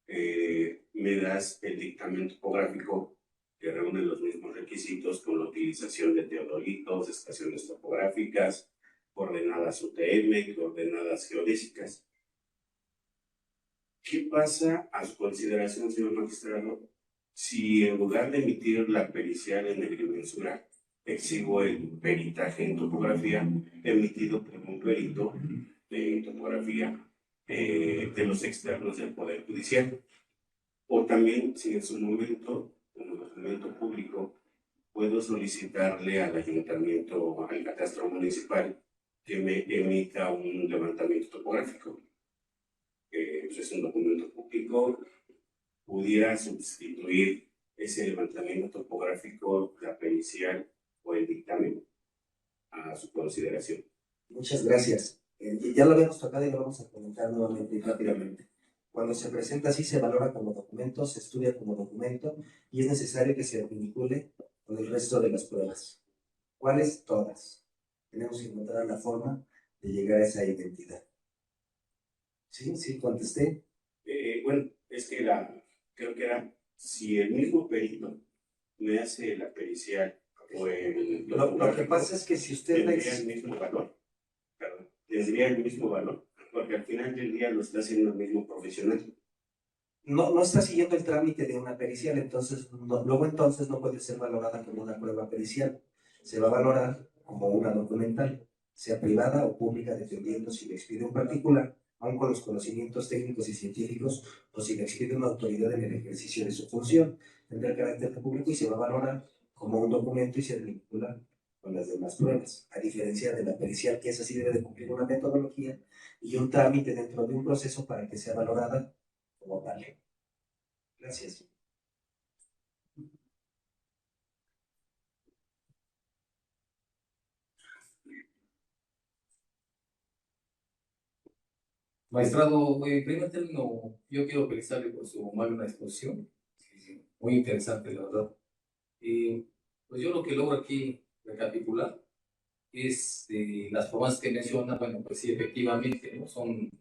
S8: me das el dictamen topográfico que reúne los mismos requisitos con la utilización de teodolitos, estaciones topográficas, coordenadas UTM, coordenadas geodésicas? ¿Qué pasa a su consideración, señor magistrado, si en lugar de emitir la pericial en agrimensura, exhibo el peritaje en topografía emitido por un perito de topografía de los externos del Poder Judicial? O también, si en su momento, como documento público, puedo solicitarle al ayuntamiento, al catastro municipal, que me emita un levantamiento topográfico. Pues es un documento público, pudiera sustituir ese levantamiento topográfico, la pericial o el dictamen a su consideración.
S2: Muchas gracias. Ya lo habíamos tocado y lo vamos a comentar nuevamente y rápidamente. Cuando se presenta así, se valora como documento, se estudia como documento y es necesario que se vincule con el resto de las pruebas. ¿Cuáles? Todas. Tenemos que encontrar la forma de llegar a esa identidad. ¿Sí? ¿Sí contesté?
S8: Bueno, es que creo que era, si el mismo perito me hace la pericial o el...
S2: Lo que pasa es que si usted...
S8: Tendría el mismo valor. Perdón, tendría el mismo valor, porque al final del día lo está haciendo el mismo profesional.
S2: No está siguiendo el trámite de una pericial, entonces luego entonces no puede ser valorada como una prueba pericial. Se va a valorar como una documental, sea privada o pública, dependiendo si le expide un particular, aun con los conocimientos técnicos y científicos, o si le expide una autoridad en el ejercicio de su función. Tendrá carácter público y se va a valorar como un documento y se vincula con las demás pruebas, a diferencia de la pericial, que esa sí debe de cumplir una metodología y un trámite dentro de un proceso para que sea valorada como tal. Gracias.
S9: Magistrado, en primer término, yo quiero felicitarle por su magna exposición. Muy interesante, la verdad. Pues yo lo que logro aquí recapitular es las probanzas que menciona. Bueno, pues sí, efectivamente, ¿no? Son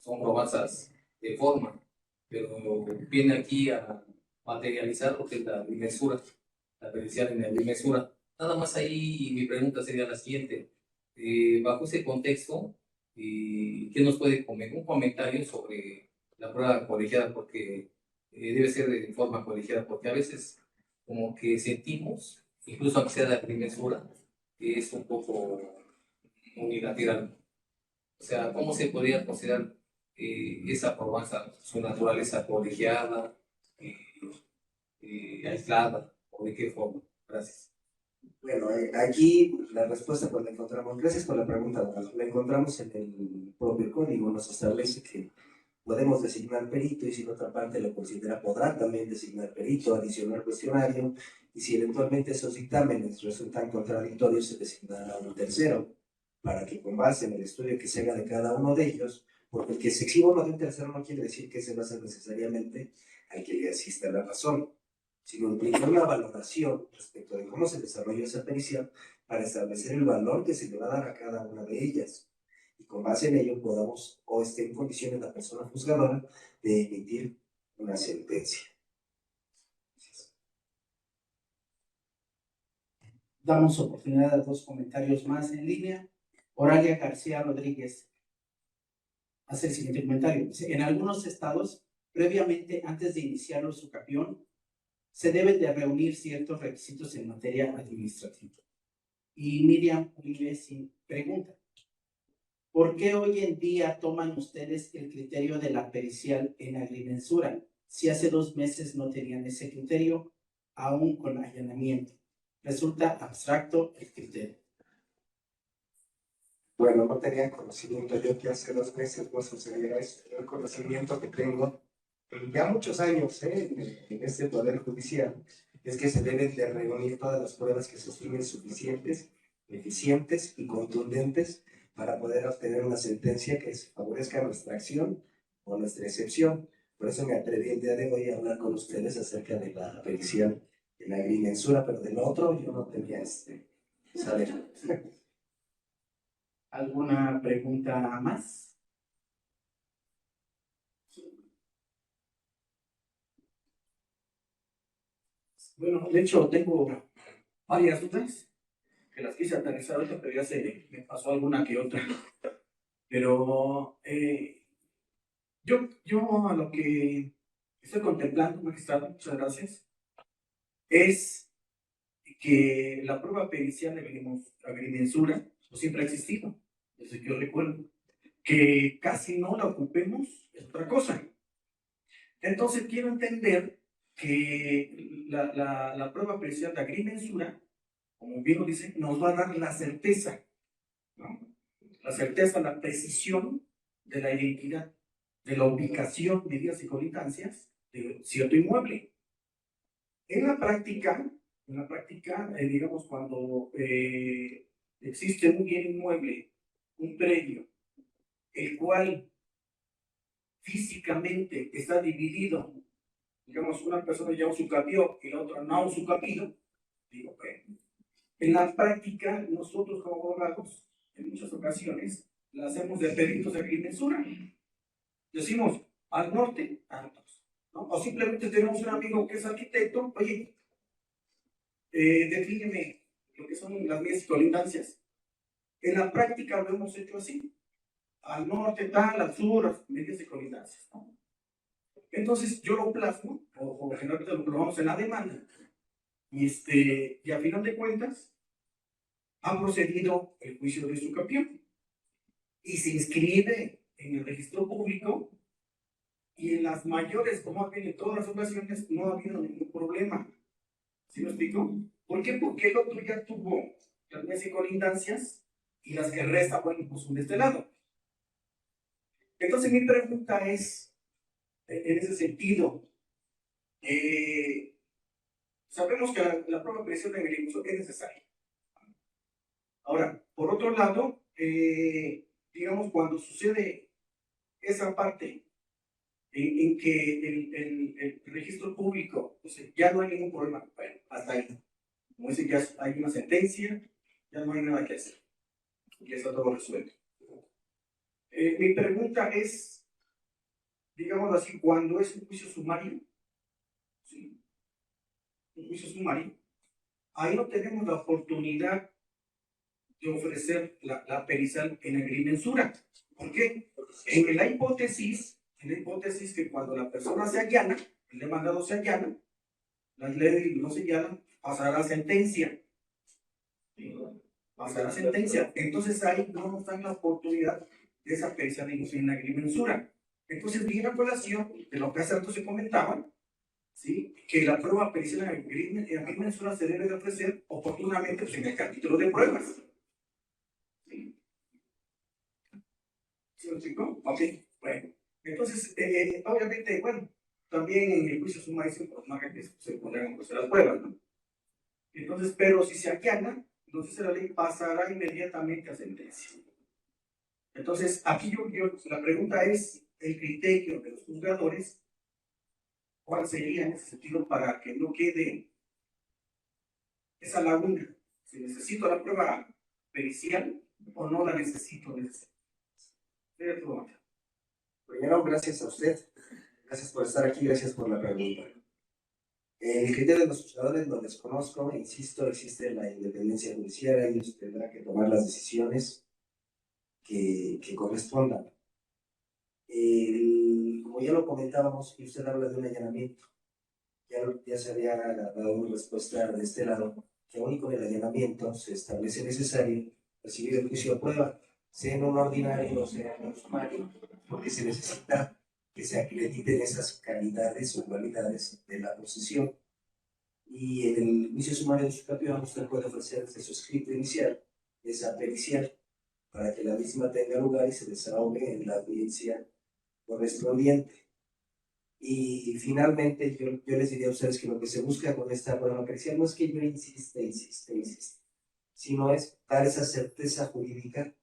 S9: probanzas de forma, pero viene aquí a materializar lo que es la bimesura, la pericial en la bimesura. Nada más ahí mi pregunta sería la siguiente. Bajo ese contexto, ¿qué nos puede comentar? Un comentario sobre la prueba colegiada, porque debe ser de forma colegiada, porque a veces como que sentimos incluso aunque sea de agrimensura, es un poco unilateral. O sea, ¿cómo se podría considerar esa probanza, su naturaleza colegiada, eh, aislada, o de qué forma? Gracias.
S2: Bueno, aquí la respuesta pues la encontramos, gracias por la pregunta, Donald. La encontramos en el propio código, nos establece que podemos designar perito y si la otra parte lo considera podrá también designar perito, adicionar cuestionario y si eventualmente esos dictámenes resultan contradictorios se designará un tercero para que con base en el estudio que se haga de cada uno de ellos, porque el que se exhiba uno de un tercero no quiere decir que se base necesariamente al que le asista la razón, sino implica una valoración respecto de cómo se desarrolló esa pericia para establecer el valor que se le va a dar a cada una de ellas. Y con base en ello podamos o esté en condiciones la persona juzgadora de emitir una sentencia.
S1: Damos oportunidad a 2 comentarios más en línea. Oralia García Rodríguez hace el siguiente comentario. Dice, en algunos estados, previamente, antes de iniciar su capión, se deben de reunir ciertos requisitos en materia administrativa. Y Miriam Uribe pregunta, ¿por qué hoy en día toman ustedes el criterio de la pericial en agrimensura si hace 2 meses no tenían ese criterio, aún con allanamiento? Resulta abstracto el criterio.
S2: Bueno, no tenía conocimiento yo que hace 2 meses no sucediera eso. El conocimiento que tengo ya muchos años en este Poder Judicial es que se deben de reunir todas las pruebas que se estimen suficientes, eficientes y contundentes para poder obtener una sentencia que favorezca nuestra acción o nuestra excepción. Por eso me atreví el día de hoy a hablar con ustedes acerca de la pericial en la agrimensura, pero del otro yo no tenía saber.
S1: ¿Alguna pregunta más? Bueno, de hecho tengo varias dudas que las quise aterrizar ahorita, pero ya se me pasó alguna que otra. Pero yo a lo que estoy contemplando, magistrado, muchas gracias, es que la prueba pericial de agrimensura pues, siempre ha existido, desde que yo recuerdo. Que casi no la ocupemos es otra cosa. Entonces quiero entender que la prueba pericial de agrimensura, como bien lo dice, nos va a dar la certeza, ¿no? La certeza, la precisión de la identidad, de la ubicación, medidas y colindancias de cierto inmueble. En la práctica, digamos, cuando existe un bien inmueble, un predio, el cual físicamente está dividido, digamos, una persona ya usucapió y la otra no usucapido, digo, bueno, en la práctica, nosotros como abogados, en muchas ocasiones, la hacemos de peritos de agrimensura. Decimos, al norte, tantos, ¿no? O simplemente tenemos un amigo que es arquitecto, oye, defíneme lo que son las medidas y colindancias. En la práctica lo hemos hecho así. Al norte tal, al sur, las medidas y colindancias, ¿no? Entonces yo lo plasmo, o generalmente lo plasmamos en la demanda, y a final de cuentas ha procedido el juicio de usucapión y se inscribe en el registro público y en las mayores, como bien en todas las ocasiones, no ha habido ningún problema. ¿Sí me explico? ¿Por qué? Porque el otro ya tuvo las medidas y colindancias y las que restan, bueno, pues son de este lado. Entonces mi pregunta es, en ese sentido, sabemos que la prueba de presión de agrimensura es necesaria. Ahora, por otro lado, digamos, cuando sucede esa parte en que el registro público, pues, ya no hay ningún problema, bueno, hasta ahí. Como dice, ya hay una sentencia, ya no hay nada que hacer, ya está todo resuelto. Mi pregunta es, digamos así, cuando es un juicio sumario, ¿sí? Un juicio sumario, ahí no tenemos la oportunidad de ofrecer la pericial en agrimensura. ¿Por qué? En la hipótesis que cuando la persona se allana, el demandado se allana, las leyes no se allanan, pasará a sentencia. ¿Sí? Pasará a sentencia. Entonces ahí no nos dan la oportunidad de esa pericia en la agrimensura. Entonces, viene a colación de lo que hace rato se comentaba, ¿sí? Que la prueba pericial en agrimensura se debe de ofrecer oportunamente pues, en el capítulo de pruebas. ¿Sí? ¿Sí lo explico? Ok, bueno. Entonces, obviamente, bueno, también en el juicio sumario se podrán ofrecer las pruebas, ¿no? Entonces, pero si se allana, entonces la ley pasará inmediatamente a sentencia. Entonces, aquí la pregunta es el criterio de los juzgadores, ¿cuál sería en ese sentido para que no quede esa laguna? Si necesito la prueba pericial o no la necesito.
S2: Primero, gracias a usted. Gracias por estar aquí, gracias por la pregunta. El criterio de los juzgadores lo desconozco, insisto, existe la independencia judicial, ellos tendrán que tomar las decisiones que correspondan. Como ya lo comentábamos, y usted habla de un allanamiento, ya se había dado una respuesta de este lado, que aún con el allanamiento se establece necesario recibir el juicio de prueba, sea en un ordinario o sea en un sumario, porque se necesita que se acrediten esas calidades o cualidades de la posesión. Y en el juicio sumario de su campeón usted puede ofrecer desde su escrito inicial esa pericial para que la misma tenga lugar y se desahogue en la audiencia correspondiente. Y finalmente yo les diría a ustedes que lo que se busca con esta prueba pericial no es que yo insista, sino es dar esa certeza jurídica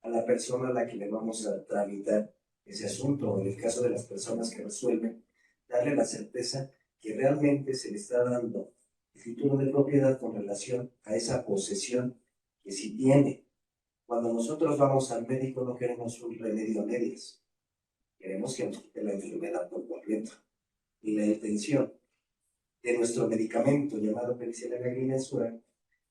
S2: a la persona a la que le vamos a tramitar ese asunto, o en el caso de las personas que resuelven, darle la certeza que realmente se le está dando el título de propiedad con relación a esa posesión que sí tiene. Cuando nosotros vamos al médico no queremos un remedio a medias, queremos que nos quite la enfermedad por completo. Y la intención de nuestro medicamento llamado penicilina agrimensura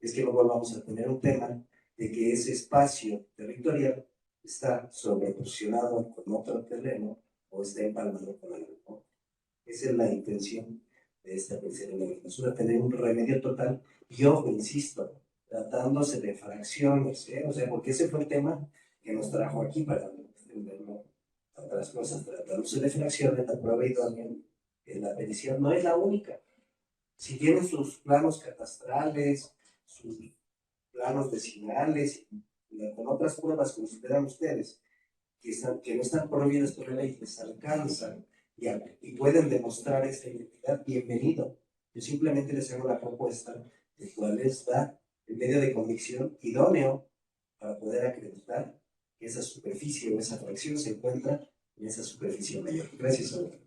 S2: es que no volvamos a tener un tema de que ese espacio territorial está sobreposicionado con otro terreno o está empalmado con algo. Esa es la intención de esta penicilina agrimensura, tener un remedio total. Y ojo, insisto, tratándose de fracciones, o sea, porque ese fue el tema que nos trajo aquí para entenderlo a otras cosas. Tratándose de fracciones, la prueba idónea, la petición no es la única. Si tienen sus planos catastrales, sus planos vecinales, con otras pruebas que consideran ustedes, que no están prohibidas por la ley, les alcanzan y pueden demostrar esta identidad, bienvenido. Yo simplemente les hago la propuesta de cuál es el medio de convicción idóneo para poder acreditar que esa superficie o esa fracción se encuentra en esa superficie mayor. Gracias, señor.